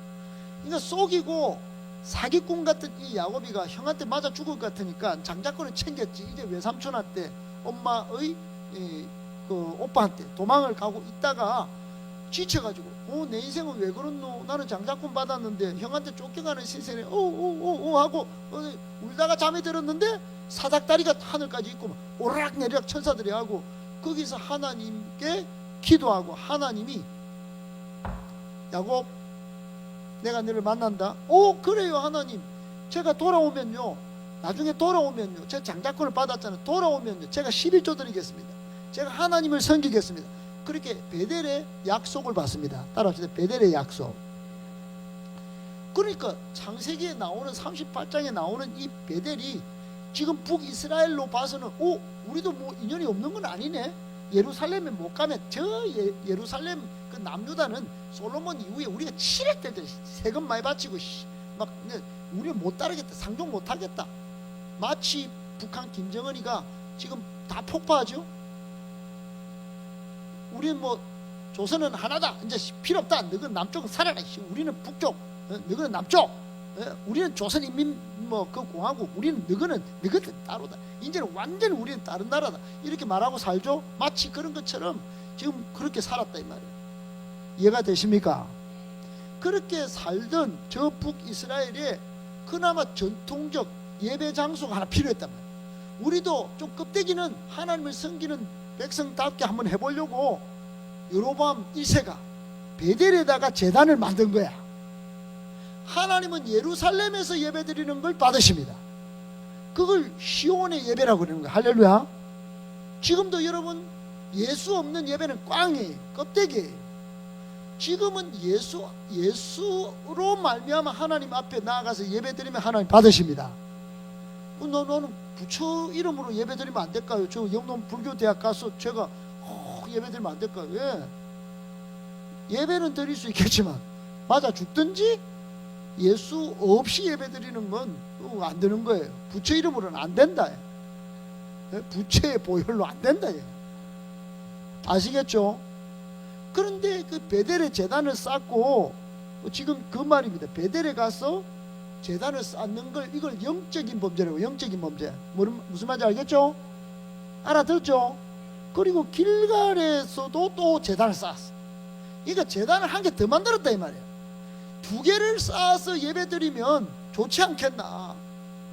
그러니까 속이고 사기꾼 같은 이 야곱이가 형한테 맞아 죽을 것 같으니까 장자권을 챙겼지. 이제 외삼촌한테 엄마의 그 오빠한테 도망을 가고 있다가 지쳐가지고 내 인생은 왜 그렇노? 나는 장자권 받았는데 형한테 쫓겨가는 시선에 하고 울다가 잠이 들었는데 사닥다리가 하늘까지 있고 오르락내리락 천사들이 하고 거기서 하나님께 기도하고 하나님이 야곱 내가 너를 만난다. 그래요 하나님. 제가 돌아오면요 나중에 돌아오면요 제가 장자권을 받았잖아요. 돌아오면요 제가 11조 드리겠습니다. 제가 하나님을 섬기겠습니다. 그렇게 베델의 약속을 받습니다. 따라합시다. 베델의 약속. 그러니까 창세기에 나오는 38장에 나오는 이 베델이 지금 북이스라엘로 봐서는 우리도 뭐 인연이 없는 건 아니네. 예루살렘에 못 가면 예루살렘 그 남유다는 솔로몬 이후에 우리가 7회 때 세금 많이 바치고 막 우리는 못 따르겠다. 상종 못 하겠다. 마치 북한 김정은이가 지금 다 폭파하죠. 우리는 뭐 조선은 하나다. 이제 필요 없다. 너희는 남쪽은 살아라. 우리는 북쪽. 너희는 남쪽. 우리는 조선인민 그 공화국. 우리는 너희는 따로다. 이제는 완전히 우리는 다른 나라다. 이렇게 말하고 살죠. 마치 그런 것처럼 지금 그렇게 살았다 이 말이에요. 이해가 되십니까? 그렇게 살던 저 북이스라엘에 그나마 전통적 예배 장소가 하나 필요했단 말이에요. 우리도 좀 껍데기는 하나님을 섬기는 백성답게 한번 해보려고 여로보암 1세가 베델에다가 제단을 만든 거야. 하나님은 예루살렘에서 예배드리는 걸 받으십니다. 그걸 시온의 예배라고 그러는 거야. 할렐루야. 지금도 여러분 예수 없는 예배는 꽝이에요. 껍데기예요. 지금은 예수로 말미암아 하나님 앞에 나아가서 예배드리면 하나님 받으십니다. 너는 부처 이름으로 예배드리면 안 될까요? 저 영동 불교대학 가서 제가 예배드리면 안 될까요? 왜? 예배는 드릴 수 있겠지만 맞아 죽든지 예수 없이 예배드리는 건 안 되는 거예요. 부처 이름으로는 안 된다. 부처의 보혈로 안 된다. 아시겠죠? 그런데 그 베델에 제단을 쌓고 지금 그 말입니다. 베델에 가서 제단을 쌓는 걸 이걸 영적인 범죄라고. 영적인 범죄. 무슨 말인지 알겠죠? 알아들었죠? 그리고 길갈에서도 또 제단을 쌓았어. 그러니까 제단을 한 개 더 만들었다 이 말이에요. 2개를 쌓아서 예배드리면 좋지 않겠나?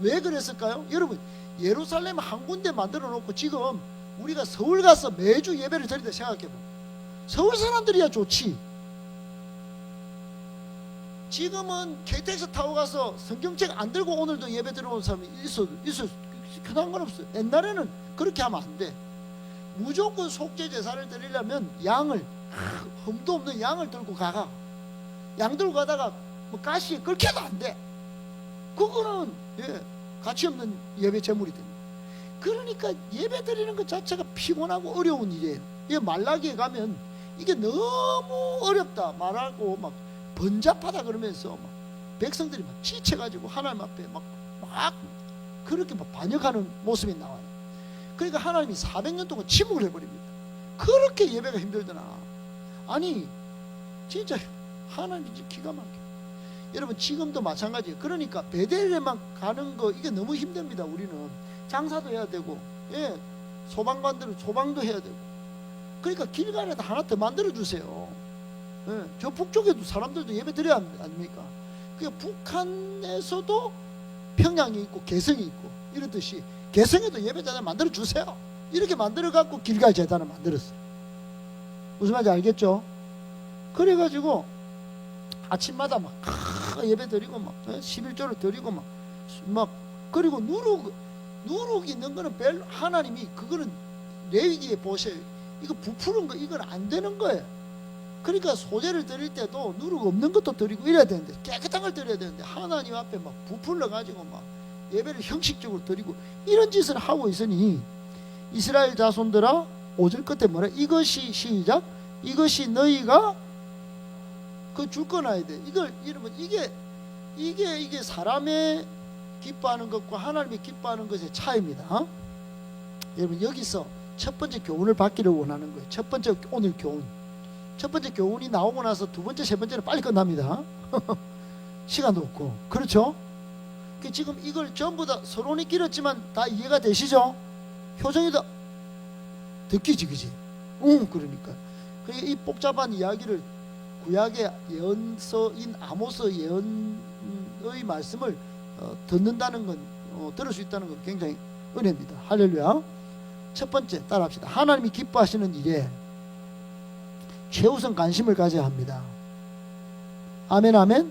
왜 그랬을까요? 여러분 예루살렘 한 군데 만들어 놓고 지금 우리가 서울 가서 매주 예배를 드린다 생각해봐. 서울 사람들이야 좋지. 지금은 KTX 타고 가서 성경책 안 들고 오늘도 예배 들어온 사람이 있어 그런 건 없어요. 옛날에는 그렇게 하면 안 돼. 무조건 속죄 제사를 드리려면 양을 흠도 없는 양을 들고 가가. 양 들고 가다가 뭐 가시에 끓여도 안 돼. 그거는 가치 없는 예배 제물이 됩니다. 그러니까 예배 드리는 것 자체가 피곤하고 어려운 일이에요. 말라기에 가면 이게 너무 어렵다 말하고 막 번잡하다 그러면서 막 백성들이 막 지쳐가지고 하나님 앞에 막 그렇게 막 반역하는 모습이 나와요. 그러니까 하나님이 400년 동안 침묵을 해버립니다. 그렇게 예배가 힘들더나. 아니 진짜 하나님 진짜 기가 막혀. 여러분 지금도 마찬가지예요. 그러니까 베델레만 가는 거 이게 너무 힘듭니다. 우리는 장사도 해야 되고, 예, 소방관들은 소방도 해야 되고. 그러니까 길가에다 하나 더 만들어 주세요. 예, 저 북쪽에도 사람들도 예배 드려야 합니까? 그러니까 북한에서도 평양이 있고 개성이 있고 이렇듯이 개성에도 예배자를 만들어 주세요. 이렇게 만들어 갖고 길갈 재단을 만들었어요. 무슨 말인지 알겠죠? 그래가지고 아침마다 막 예배 드리고 막 11조를 드리고 막 그리고 누룩 있는 거는 하나님이 그거는 레위기에 보세요. 이거 부푸른 거 이건 안 되는 거예요. 그러니까 소재를 드릴 때도 누룩 없는 것도 드리고 이래야 되는데 깨끗한 걸 드려야 되는데 하나님 앞에 막 부풀러 가지고 막 예배를 형식적으로 드리고 이런 짓을 하고 있으니 이스라엘 자손들아 5절 끝에 뭐라? 이것이 시작 이것이 너희가 그 줄 거놔야 돼. 이걸 이러면 이게 사람의 기뻐하는 것과 하나님이 기뻐하는 것의 차이입니다. 여러분 여기서 첫 번째 교훈을 받기를 원하는 거예요. 첫 번째 오늘 교훈. 첫 번째 교훈이 나오고 나서 두 번째 세 번째는 빨리 끝납니다. 시간도 없고. 그렇죠? 지금 이걸 전부 다 서론이 길었지만 다 이해가 되시죠? 표정이 다 듣기지 그지? 그러니까 이 복잡한 이야기를 구약의 예언서인 아모스 예언의 말씀을 듣는다는 건 들을 수 있다는 건 굉장히 은혜입니다. 할렐루야. 첫 번째 따라합시다. 하나님이 기뻐하시는 일에 최우선 관심을 가져야 합니다. 아멘 아멘.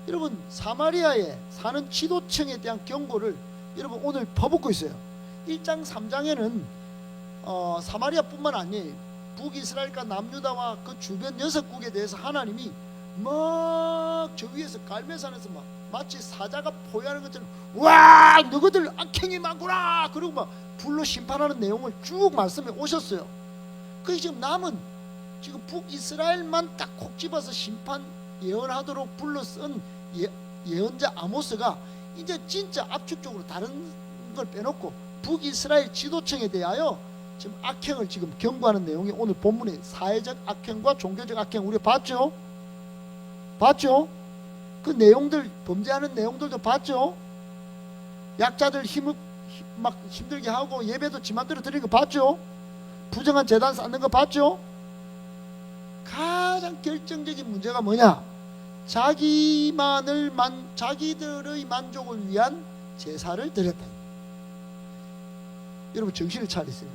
여러분 사마리아에 사는 지도층에 대한 경고를 여러분 오늘 퍼붓고 있어요. 1장 3장에는 사마리아뿐만 아니에요. 북이스라엘과 남유다와 그 주변 6국에 대해서 하나님이 막 저 위에서 갈멜산에서 막 마치 사자가 포효하는 것처럼 와 너희들 악행이 많구나 그리고 막 불로 심판하는 내용을 쭉 말씀해 오셨어요. 그 지금 남은 지금 북이스라엘만 딱 콕 집어서 심판 예언하도록 불러 쓴 예언자 아모스가 이제 진짜 압축적으로 다른 걸 빼놓고 북이스라엘 지도층에 대하여 지금 악행을 지금 경고하는 내용이 오늘 본문의 사회적 악행과 종교적 악행 우리가 봤죠? 봤죠? 그 내용들 범죄하는 내용들도 봤죠? 약자들 막 힘들게 하고 예배도 지맘대로 드리는 거 봤죠? 부정한 재단 쌓는 거 봤죠? 가장 결정적인 문제가 뭐냐? 자기들의 만족을 위한 제사를 드렸다. 여러분 정신을 차리세요.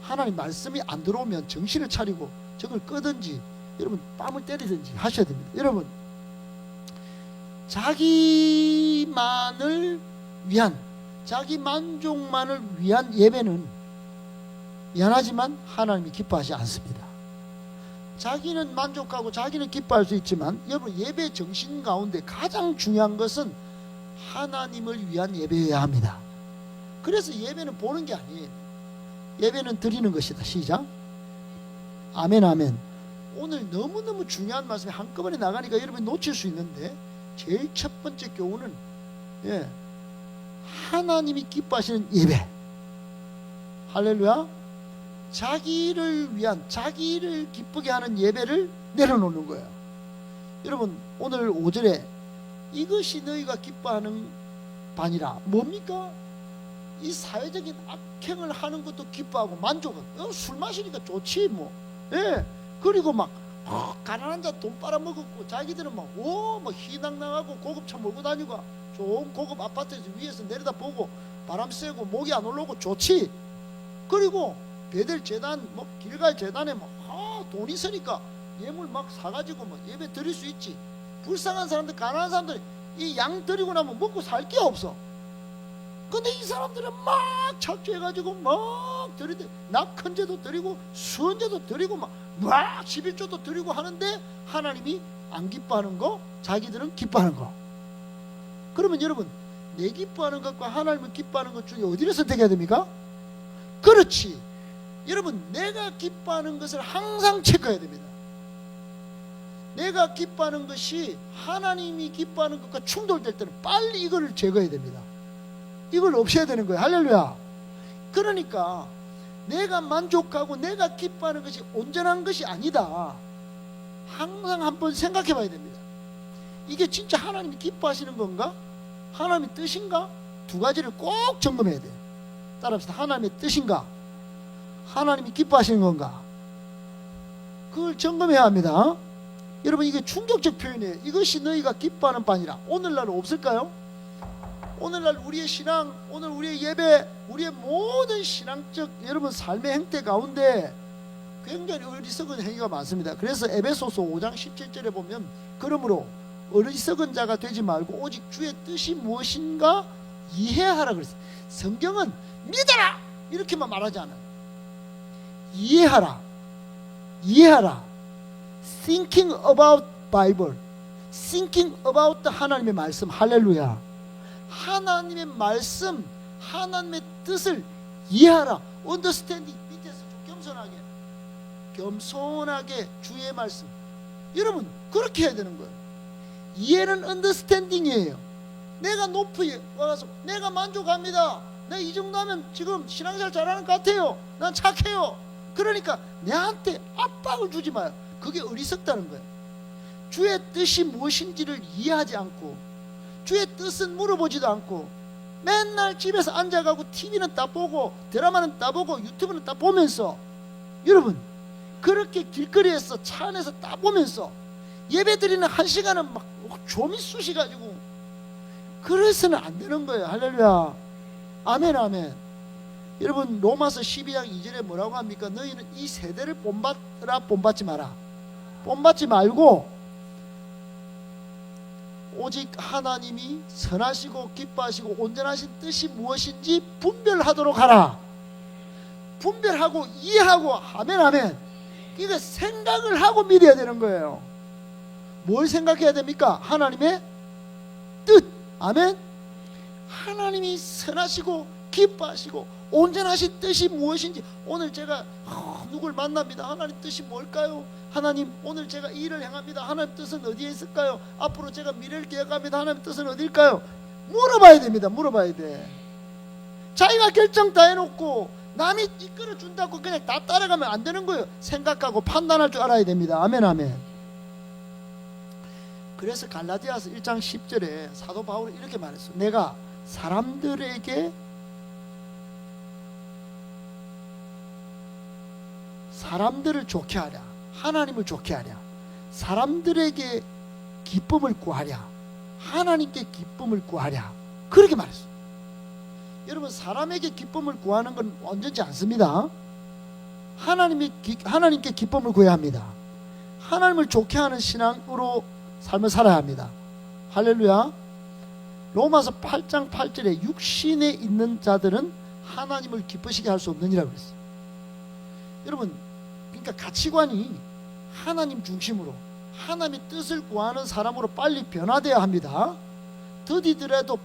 하나님 말씀이 안 들어오면 정신을 차리고 저걸 끄든지 여러분 뺨을 때리든지 하셔야 됩니다. 여러분 자기만을 위한 자기 만족만을 위한 예배는 미안하지만 하나님이 기뻐하지 않습니다. 자기는 만족하고 자기는 기뻐할 수 있지만 여러분 예배 정신 가운데 가장 중요한 것은 하나님을 위한 예배여야 합니다. 그래서 예배는 보는 게 아니에요. 예배는 드리는 것이다. 시작. 아멘 아멘. 오늘 너무너무 중요한 말씀이 한꺼번에 나가니까 여러분이 놓칠 수 있는데 제일 첫 번째 교훈은 하나님이 기뻐하시는 예배. 할렐루야. 자기를 위한 자기를 기쁘게 하는 예배를 내려놓는 거예요. 여러분 오늘 5절에 이것이 너희가 기뻐하는 바니라. 뭡니까? 이 사회적인 악행을 하는 것도 기뻐하고 만족은 술 마시니까 좋지 뭐. 예. 그리고 막 가난한 자 돈 빨아먹었고 자기들은 막 희낭낭하고 고급차 몰고 다니고 좋은 고급 아파트에서 위에서 내려다 보고 바람 쐬고 목이 안 올라오고 좋지. 그리고 베델 재단 길갈 재단에 돈 있으니까 예물 막 사가지고 예배 드릴 수 있지. 불쌍한 사람들 가난한 사람들 이 양 드리고 나면 먹고 살 게 없어. 근데 이 사람들은 막 착취해가지고 막 드리대. 낙헌제도 드리고 수헌제도 드리고 막 11조도 드리고 하는데 하나님이 안 기뻐하는 거, 자기들은 기뻐하는 거. 그러면 여러분 내 기뻐하는 것과 하나님을 기뻐하는 것 중에 어디를 선택해야 됩니까? 그렇지. 여러분, 내가 기뻐하는 것을 항상 체크해야 됩니다. 내가 기뻐하는 것이 하나님이 기뻐하는 것과 충돌될 때는 빨리 이걸 제거해야 됩니다. 이걸 없애야 되는 거예요. 할렐루야. 그러니까 내가 만족하고 내가 기뻐하는 것이 온전한 것이 아니다. 항상 한번 생각해 봐야 됩니다. 이게 진짜 하나님이 기뻐하시는 건가? 하나님의 뜻인가? 두 가지를 꼭 점검해야 돼요. 따라합시다. 하나님의 뜻인가? 하나님이 기뻐하시는 건가? 그걸 점검해야 합니다. 여러분, 이게 충격적 표현이에요. 이것이 너희가 기뻐하는 바니라. 오늘날 없을까요? 오늘날 우리의 신앙, 오늘 우리의 예배, 우리의 모든 신앙적 여러분 삶의 행태 가운데 굉장히 어리석은 행위가 많습니다. 그래서 에베소서 5장 17절에 보면, 그러므로 어리석은 자가 되지 말고 오직 주의 뜻이 무엇인가 이해하라 그랬어요. 성경은 믿어라 이렇게만 말하지 않아요. 이해하라. Thinking about Bible, thinking about 하나님의 말씀. 할렐루야. 하나님의 말씀, 하나님의 뜻을 이해하라. Understanding. 밑에서 좀 겸손하게 주의 말씀. 여러분, 그렇게 해야 되는 거예요. 이해는 understanding이에요. 내가 높이 와서 내가 만족합니다. 내가 이 정도 하면 지금 신앙생활 잘하는 것 같아요. 난 착해요. 그러니까 내한테 압박을 주지 마요. 그게 어리석다는 거예요. 주의 뜻이 무엇인지를 이해하지 않고, 주의 뜻은 물어보지도 않고, 맨날 집에서 앉아가고 TV는 다 보고 드라마는 다 보고 유튜브는 다 보면서, 여러분 그렇게 길거리에서 차 안에서 다 보면서 예배드리는 한 시간은 막 좀이 쑤시가지고 그래서는 안 되는 거예요. 할렐루야. 아멘 아멘. 여러분, 로마서 12장 2절에 뭐라고 합니까? 너희는 이 세대를 본받으라. 본받지 마라. 본받지 말고 오직 하나님이 선하시고 기뻐하시고 온전하신 뜻이 무엇인지 분별하도록 하라. 분별하고 이해하고. 아멘 아멘. 이거 생각을 하고 믿어야 되는 거예요. 뭘 생각해야 됩니까? 하나님의 뜻. 아멘. 하나님이 선하시고 기뻐하시고 온전하신 뜻이 무엇인지. 오늘 제가 누굴 만납니다. 하나님 뜻이 뭘까요? 하나님, 오늘 제가 이 일을 행합니다. 하나님 뜻은 어디에 있을까요? 앞으로 제가 미래를 계획합니다. 하나님 뜻은 어딜까요? 물어봐야 됩니다. 물어봐야 돼. 자기가 결정 다 해놓고 남이 이끌어 준다고 그냥 다 따라가면 안 되는 거예요. 생각하고 판단할 줄 알아야 됩니다. 아멘 아멘. 그래서 갈라디아서 1장 10절에 사도 바울이 이렇게 말했어요. 내가 사람들을 좋게 하랴, 하나님을 좋게 하랴, 사람들에게 기쁨을 구하랴, 하나님께 기쁨을 구하랴, 그렇게 말했어요. 여러분, 사람에게 기쁨을 구하는 건 언제지 않습니다. 하나님께 기쁨을 구해야 합니다. 하나님을 좋게 하는 신앙으로 삶을 살아야 합니다. 할렐루야. 로마서 8장 8절에 육신에 있는 자들은 하나님을 기쁘시게 할 수 없느니라 그랬어요. 여러분, 그러니까 가치관이 하나님 중심으로 하나님의 뜻을 구하는 사람으로 빨리 변화되어야 합니다. 더디더라도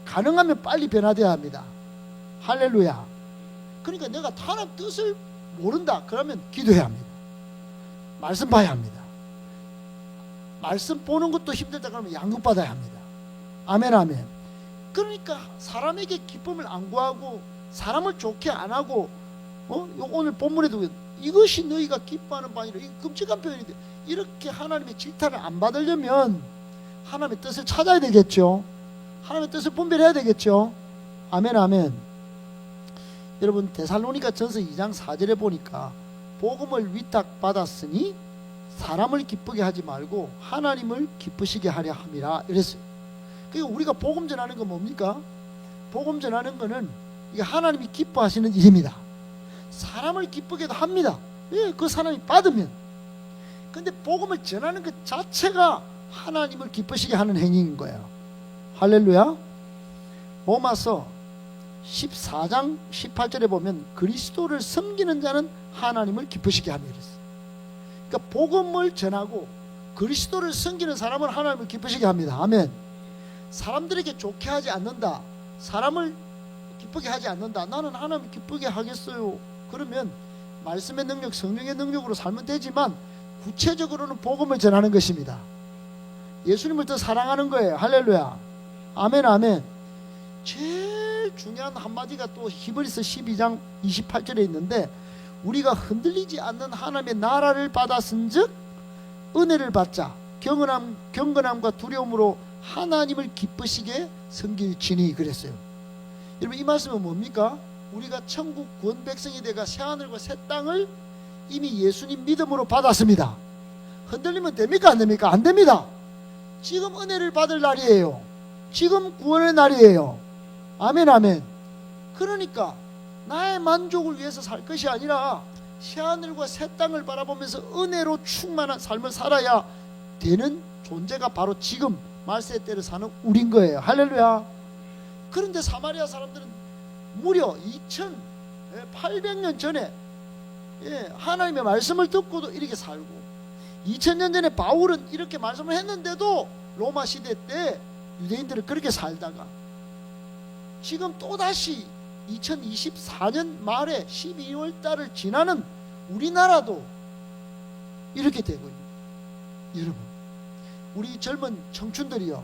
가능하면 빨리 변화되어야 합니다. 할렐루야. 그러니까 내가 하나님 뜻을 모른다 그러면 기도해야 합니다. 말씀 봐야 합니다. 말씀 보는 것도 힘들다 그러면 양육 받아야 합니다. 아멘 아멘. 그러니까 사람에게 기쁨을 안 구하고 사람을 좋게 안 하고, 오늘 본문에도 이것이 너희가 기뻐하는 바니라. 이 끔찍한 표현인데, 이렇게 하나님의 질타를 안 받으려면 하나님의 뜻을 찾아야 되겠죠. 하나님의 뜻을 분별해야 되겠죠. 아멘 아멘. 여러분, 데살로니가 전서 2장 4절에 보니까 복음을 위탁받았으니 사람을 기쁘게 하지 말고 하나님을 기쁘시게 하려 함이라 이랬어요. 그러니까 우리가 복음 전하는 건 뭡니까? 복음 전하는 거는 이게 하나님이 기뻐하시는 일입니다. 사람을 기쁘게도 합니다. 왜? 그 사람이 받으면. 근데 복음을 전하는 것 자체가 하나님을 기쁘시게 하는 행위인 거예요. 할렐루야. 로마서 14장 18절에 보면 그리스도를 섬기는 자는 하나님을 기쁘시게 하며 이랬어요. 그러니까 복음을 전하고 그리스도를 섬기는 사람은 하나님을 기쁘시게 합니다. 아멘. 사람들에게 좋게 하지 않는다, 사람을 기쁘게 하지 않는다, 나는 하나님을 기쁘게 하겠어요, 그러면 말씀의 능력, 성령의 능력으로 살면 되지만 구체적으로는 복음을 전하는 것입니다. 예수님을 더 사랑하는 거예요. 할렐루야. 아멘, 아멘. 제일 중요한 한마디가 또 히브리서 12장 28절에 있는데, 우리가 흔들리지 않는 하나님의 나라를 받았은즉 은혜를 받자 경건함과 두려움으로 하나님을 기쁘시게 섬길지니 그랬어요. 여러분, 이 말씀은 뭡니까? 우리가 천국 구원 백성이 되가 새하늘과 새 땅을 이미 예수님 믿음으로 받았습니다. 흔들리면 됩니까? 안 됩니까? 안 됩니다. 지금 은혜를 받을 날이에요. 지금 구원의 날이에요. 아멘, 아멘. 그러니까 나의 만족을 위해서 살 것이 아니라 새하늘과 새 땅을 바라보면서 은혜로 충만한 삶을 살아야 되는 존재가 바로 지금 말세의 때를 사는 우린 거예요. 할렐루야. 그런데 사마리아 사람들은 무려 2800년 전에 하나님의 말씀을 듣고도 이렇게 살고, 2000년 전에 바울은 이렇게 말씀을 했는데도 로마 시대 때 유대인들은 그렇게 살다가 지금 또다시 2024년 말에 12월 달을 지나는 우리나라도 이렇게 되고 있습니다. 여러분, 우리 젊은 청춘들이요,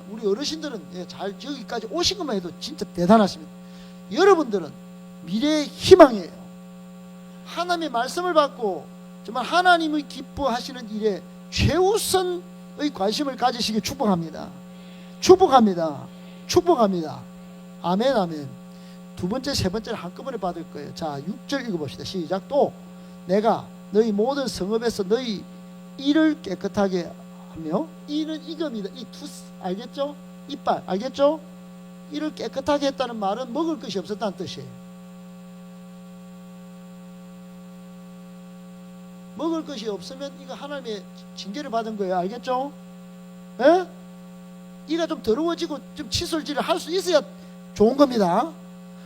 우리 어르신들은 잘 여기까지 오신 것만 해도 진짜 대단하십니다. 여러분들은 미래의 희망이에요. 하나님의 말씀을 받고 정말 하나님의 기뻐하시는 일에 최우선의 관심을 가지시길 축복합니다. 축복합니다. 축복합니다. 아멘, 아멘. 두 번째, 세 번째를 한꺼번에 받을 거예요. 자, 6절 읽어봅시다. 시작. 또 내가 너희 모든 성읍에서 너희 이를 깨끗하게 하며, 이는 이겁니다. 이 투, 알겠죠? 이빨, 알겠죠? 이를 깨끗하게 했다는 말은 먹을 것이 없었다는 뜻이에요. 먹을 것이 없으면 이거 하나님의 징계를 받은 거예요. 알겠죠? 에? 이가 좀 더러워지고 좀 칫솔질을 할 수 있어야 좋은 겁니다.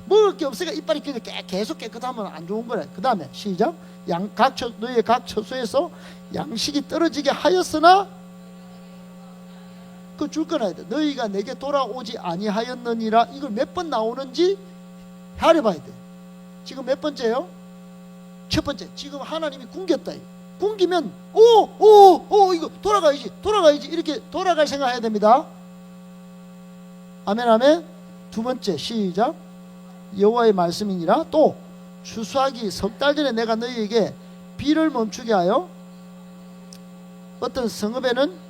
먹을 게 없으니까 이빨이 계속 깨끗하면 안 좋은 거래. 그 다음에 시작. 너희의 각 처소에서 양식이 떨어지게 하였으나, 그거 줄 거나야 돼. 너희가 내게 돌아오지 아니하였느니라. 이걸 몇 번 나오는지 헤아려봐야 돼. 지금 몇 번째요? 첫 번째. 지금 하나님이 굶겼다. 굶기면 이거 돌아가야지 이렇게 돌아갈 생각해야 됩니다. 아멘, 아멘. 두 번째 시작. 여호와의 말씀이니라. 또 추수하기 석 달 전에 내가 너희에게 비를 멈추게 하여 어떤 성읍에는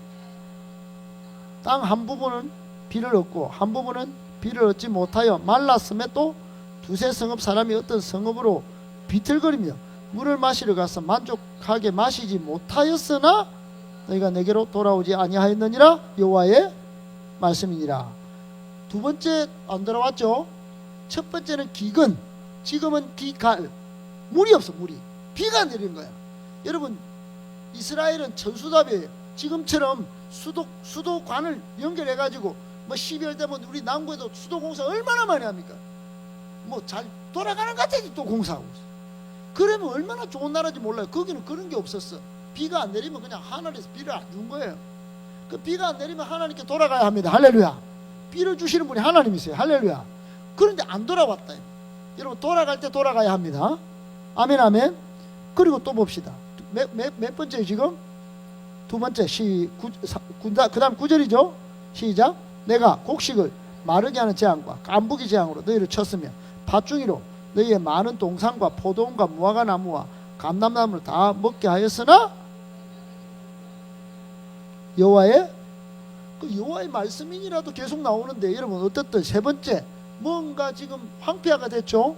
땅 한 부분은 비를 얻고 한 부분은 비를 얻지 못하여 말랐음에, 또 두세 성읍 사람이 어떤 성읍으로 비틀거리며 물을 마시러 가서 만족하게 마시지 못하였으나 너희가 내게로 돌아오지 아니하였느니라. 여호와의 말씀이니라. 두 번째 안 돌아왔죠? 첫 번째는 기근, 지금은 비갈, 물이 없어. 비가 내리는 거야. 여러분, 이스라엘은 천수답이에요. 지금처럼 수도관을 연결해 가지고 12월 되면 우리 남부에도 수도공사 얼마나 많이 합니까? 잘 돌아가는 것 같아도 또 공사하고 있어. 그러면 얼마나 좋은 나라인지 몰라요. 거기는 그런 게 없었어. 비가 안 내리면 그냥 하늘에서 비를 안 준 거예요. 그 비가 안 내리면 하나님께 돌아가야 합니다. 할렐루야. 비를 주시는 분이 하나님이세요. 할렐루야. 그런데 안 돌아왔다. 여러분, 돌아갈 때 돌아가야 합니다. 아멘, 아멘. 그리고 또 봅시다. 몇 번째 지금? 두 번째 그 다음 9절이죠. 시작. 내가 곡식을 마르게 하는 재앙과 깐부기 재앙으로 너희를 쳤으며 팥중이로 너희의 많은 동산과 포도원과 무화과 나무와 감람나무를 다 먹게 하였으나, 여호와의 말씀이니라도 계속 나오는데, 여러분 어떻든 세 번째, 뭔가 지금 황폐화가 됐죠.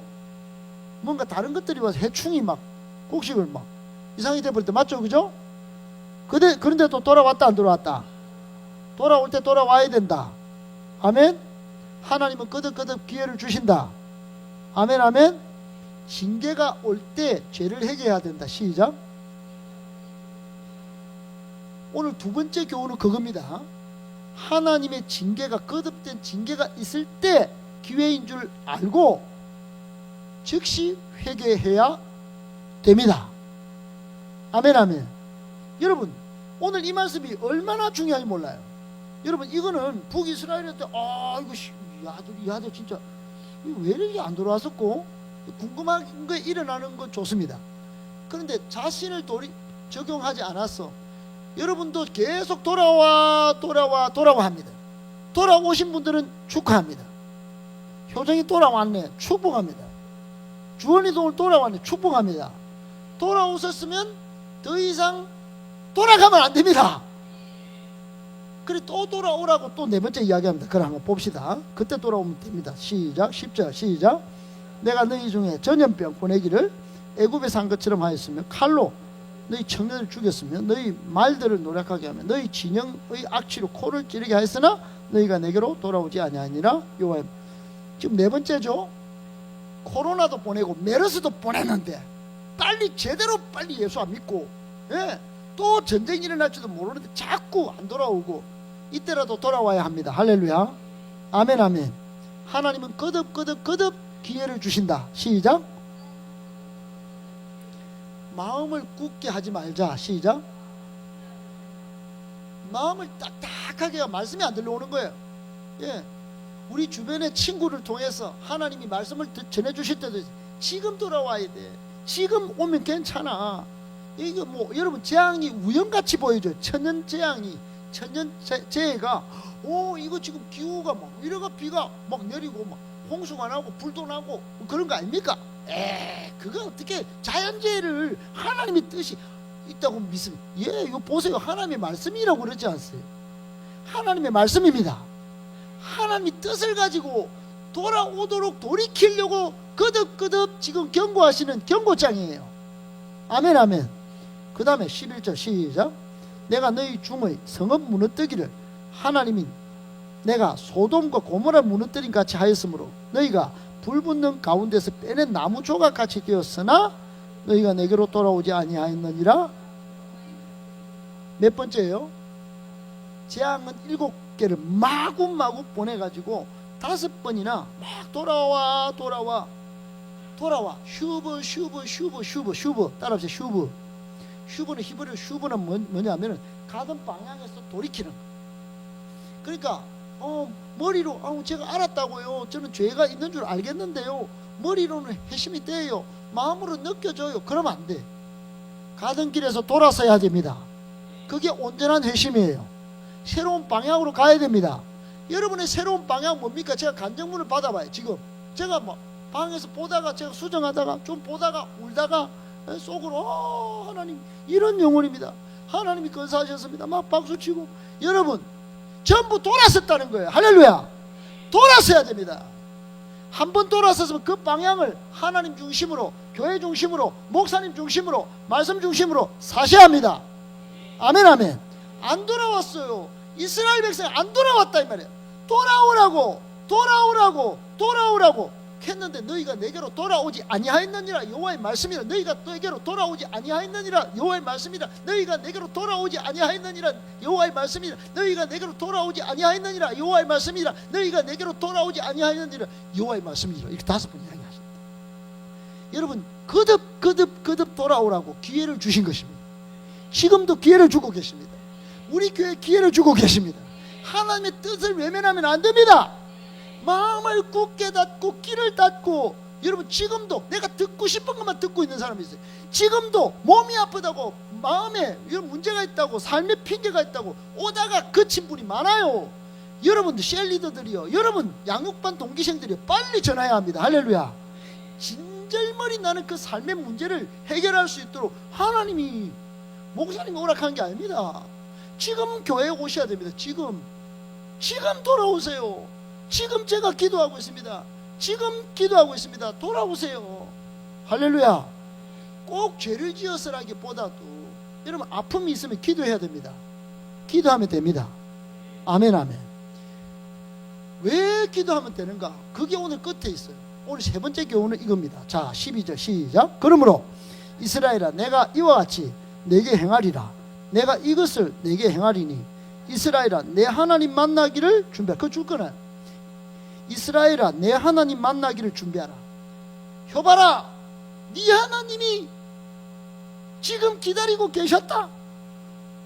뭔가 다른 것들이 와서 해충이 막 곡식을 막 이상하게 돼버릴 때, 맞죠? 그죠? 그런데 또 돌아왔다 안 돌아왔다? 돌아올 때 돌아와야 된다. 아멘. 하나님은 거듭 기회를 주신다. 아멘, 아멘. 징계가 올 때 죄를 회개해야 된다. 시작. 오늘 두 번째 교훈은 그겁니다. 하나님의 징계가, 거듭된 징계가 있을 때 기회인 줄 알고 즉시 회개해야 됩니다. 아멘, 아멘. 여러분, 오늘 이 말씀이 얼마나 중요한지 몰라요. 여러분, 이거는 북이스라엘한테 이거 이 아들 진짜 왜 이렇게 안 돌아왔었고, 궁금한 거 일어나는 건 좋습니다. 그런데 자신을 적용하지 않았어. 여러분도 계속 돌아와 합니다. 돌아오신 분들은 축하합니다. 효정이 돌아왔네, 축복합니다. 주원이도 오늘 돌아왔네, 축복합니다. 돌아오셨으면 더 이상 돌아가면 안 됩니다. 그래 또 돌아오라고 또 네 번째 이야기합니다. 그럼 한번 봅시다. 그때 돌아오면 됩니다. 시작. 10절 시작. 내가 너희 중에 전염병 보내기를 애굽에 산 것처럼 하였으며 칼로 너희 청년을 죽였으며 너희 말들을 노력하게 하며 너희 진영의 악취로 코를 찌르게 하였으나 너희가 내게로 돌아오지 아니하니라. 여호와의. 지금 네 번째죠. 코로나도 보내고 메르스도 보냈는데 빨리 예수 안 믿고, 예, 또 전쟁이 일어날지도 모르는데 자꾸 안 돌아오고, 이때라도 돌아와야 합니다. 할렐루야. 아멘 아멘. 하나님은 거듭 기회를 주신다. 시작. 마음을 굳게 하지 말자. 시작. 마음을 딱딱하게 말씀이 안 들려오는 거예요. 예, 우리 주변의 친구를 통해서 하나님이 말씀을 전해주실 때도 지금 돌아와야 돼. 지금 오면 괜찮아. 이거 뭐 여러분 재앙이 우연같이 보여줘요. 천년재해가 이거 지금 기후가 막 이래가 비가 막 내리고 막 홍수가 나고 불도 나고 그런 거 아닙니까? 그거 어떻게 자연재해를 하나님의 뜻이 있다고 믿습니다. 이거 보세요. 하나님의 말씀이라고 그러지 않습니까? 하나님의 말씀입니다. 하나님의 뜻을 가지고 돌아오도록 돌이키려고 거듭 지금 경고하시는 경고장이에요. 아멘 아멘. 그 다음에 11절 시작. 내가 너희 중의 성읍 무너뜨기를 하나님인 내가 소돔과 고모라 무너뜨린 같이 하였으므로 너희가 불붙는 가운데서 빼낸 나무 조각같이 되었으나 너희가 내게로 돌아오지 아니하였느니라. 몇 번째예요? 재앙은 7개를 마구마구 보내가지고 5번이나 막 돌아와. 슈브 따라합시다. 슈브는 히브리어 슈브는 뭐냐면은 가던 방향에서 돌이키는. 그러니까 머리로 제가 알았다고요. 저는 죄가 있는 줄 알겠는데요. 머리로는 회심이 돼요. 마음으로 느껴져요. 그러면 안 돼. 가던 길에서 돌아서야 됩니다. 그게 온전한 회심이에요. 새로운 방향으로 가야 됩니다. 여러분의 새로운 방향 뭡니까? 제가 간증문을 받아봐요. 지금 제가 뭐 방에서 보다가 제가 수정하다가 좀 보다가 울다가 속으로 하나님 이런 영혼입니다. 하나님이 건사하셨습니다. 막 박수치고. 여러분 전부 돌아섰다는 거예요. 할렐루야. 돌아서야 됩니다. 한번 돌아서서 그 방향을 하나님 중심으로, 교회 중심으로, 목사님 중심으로, 말씀 중심으로 사셔야 합니다. 아멘 아멘. 안 돌아왔어요. 이스라엘 백성이 안 돌아왔다 이 말이에요. 돌아오라고 했는데 너희가 내게로 돌아오지 아니하였느니라. 여호와의 말씀이라. 너희가 내게로 돌아오지 아니하였느니라. 여호와의 말씀이라. 너희가 내게로 돌아오지 아니하였느니라. 여호와의 말씀이라. 너희가 내게로 돌아오지 아니하였느니라. 여호와의 말씀이라. 너희가 내게로 돌아오지 아니하였느니라. 여호와의 말씀이라. 이렇게 5번 이야기하십니다. 여러분 거듭 돌아오라고 기회를 주신 것입니다. 지금도 기회를 주고 계십니다. 우리 교회에 기회를 주고 계십니다. 하나님의 뜻을 외면하면 안 됩니다. 마음을 굳게 닫고 귀를 닫고. 여러분 지금도 내가 듣고 싶은 것만 듣고 있는 사람이 있어요. 지금도 몸이 아프다고, 마음에 이런 문제가 있다고, 삶의 핑계가 있다고 오다가 그친 분이 많아요. 여러분들 셀리더들이요, 여러분 양육반 동기생들이요, 빨리 전화해야 합니다. 할렐루야. 진절머리 나는 그 삶의 문제를 해결할 수 있도록 하나님이, 목사님이 허락한 게 아닙니다. 지금 교회에 오셔야 됩니다. 지금 돌아오세요. 지금 제가 기도하고 있습니다. 돌아오세요. 할렐루야. 꼭 죄를 지어서라기보다도 여러분 아픔이 있으면 기도해야 됩니다. 기도하면 됩니다. 아멘 아멘. 왜 기도하면 되는가? 그게 오늘 끝에 있어요. 오늘 세 번째 교훈은 이겁니다. 자 12절 시작. 그러므로 이스라엘아 내가 이와 같이 내게 행하리라. 내가 이것을 내게 행하리니 이스라엘아 내 하나님 만나기를 준비하라. 그거 줄 거는 이스라엘아 내 하나님 만나기를 준비하라. 효봐라, 네 하나님이 지금 기다리고 계셨다.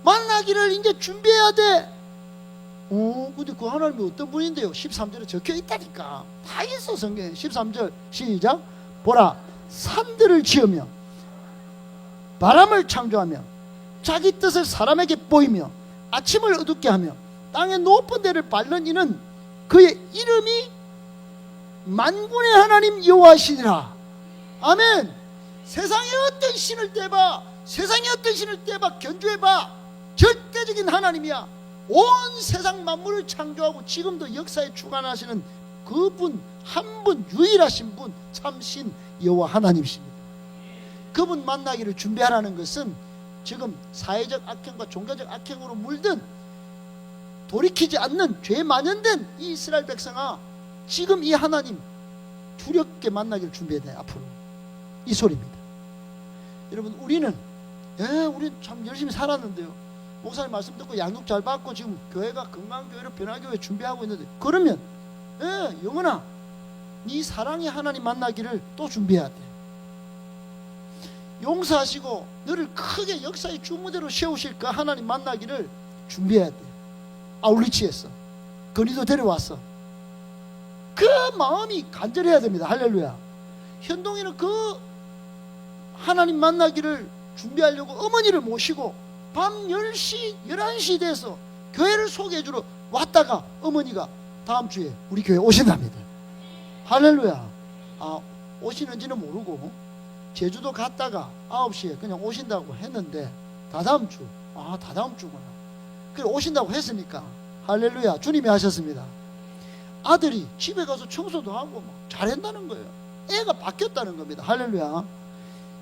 만나기를 이제 준비해야 돼. 근데 그 하나님이 어떤 분인데요? 13절에 적혀 있다니까. 다 있어 성경에. 13절 시작. 보라, 산들을 지으며 바람을 창조하며 자기 뜻을 사람에게 보이며 아침을 어둡게 하며 땅의 높은 데를 밟는 이는 그의 이름이 만군의 하나님 여호와시니라. 아멘. 세상에 어떤 신을 떼봐, 세상에 어떤 신을 떼봐, 견주해봐, 절대적인 하나님이야. 온 세상 만물을 창조하고 지금도 역사에 주관하시는 그분, 한 분, 유일하신 분, 참신 여호와 하나님이십니다. 그분 만나기를 준비하라는 것은 지금 사회적 악행과 종교적 악행으로 물든 돌이키지 않는 죄 만연된 이 이스라엘 백성아, 지금 이 하나님 두렵게 만나기를 준비해야 돼. 앞으로 이 소리입니다. 여러분, 우리는 참 열심히 살았는데요, 목사님 말씀 듣고 양육 잘 받고 지금 교회가 건강한 교회로 변화교회 를 준비하고 있는데, 그러면 영혼아, 네 사랑의 하나님 만나기를 또 준비해야 돼. 용서하시고 너를 크게 역사의 주무대로 세우실 그 하나님 만나기를 준비해야 돼. 아울리치에서 건의도 데려왔어. 그 마음이 간절해야 됩니다. 할렐루야. 현동이는 그 하나님 만나기를 준비하려고 어머니를 모시고 밤 10시 11시 돼서 교회를 소개해주러 왔다가 어머니가 다음 주에 우리 교회 오신답니다. 할렐루야. 오시는지는 모르고 제주도 갔다가 9시에 그냥 오신다고 했는데 다다음 주구나. 그래 오신다고 했으니까 할렐루야, 주님이 하셨습니다. 아들이 집에 가서 청소도 하고 막 잘한다는 거예요. 애가 바뀌었다는 겁니다. 할렐루야.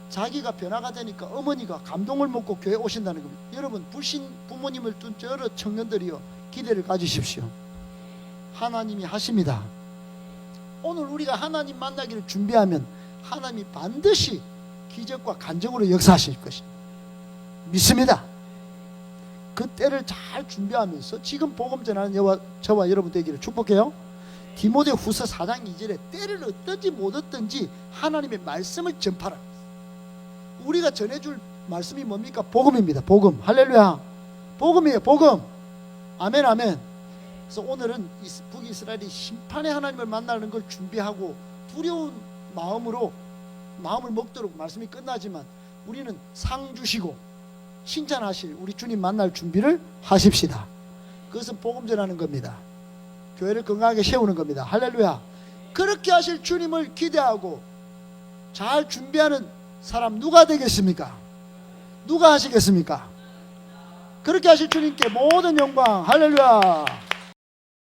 자기가 변화가 되니까 어머니가 감동을 먹고 교회 오신다는 겁니다. 여러분, 불신 부모님을 둔 여러 청년들이요, 기대를 가지십시오. 하나님이 하십니다. 오늘 우리가 하나님 만나기를 준비하면 하나님이 반드시 기적과 간증으로 역사하실 것입니다. 믿습니다. 그 때를 잘 준비하면서 지금 복음 전하는 저와 여러분 되기를 축복해요. 디모데 후서 4장 2절에 때를 얻든지 못 얻든지 하나님의 말씀을 전파라. 우리가 전해줄 말씀이 뭡니까? 복음입니다. 복음. 할렐루야. 복음이에요. 복음. 아멘 아멘. 그래서 오늘은 북이스라엘이 심판의 하나님을 만나는 걸 준비하고 두려운 마음을 먹도록 말씀이 끝나지만 우리는 상 주시고 칭찬하실 우리 주님 만날 준비를 하십시다. 그것은 복음 전하는 겁니다. 교회를 건강하게 세우는 겁니다. 할렐루야. 그렇게 하실 주님을 기대하고 잘 준비하는 사람 누가 되겠습니까? 누가 하시겠습니까? 그렇게 하실 주님께 모든 영광. 할렐루야.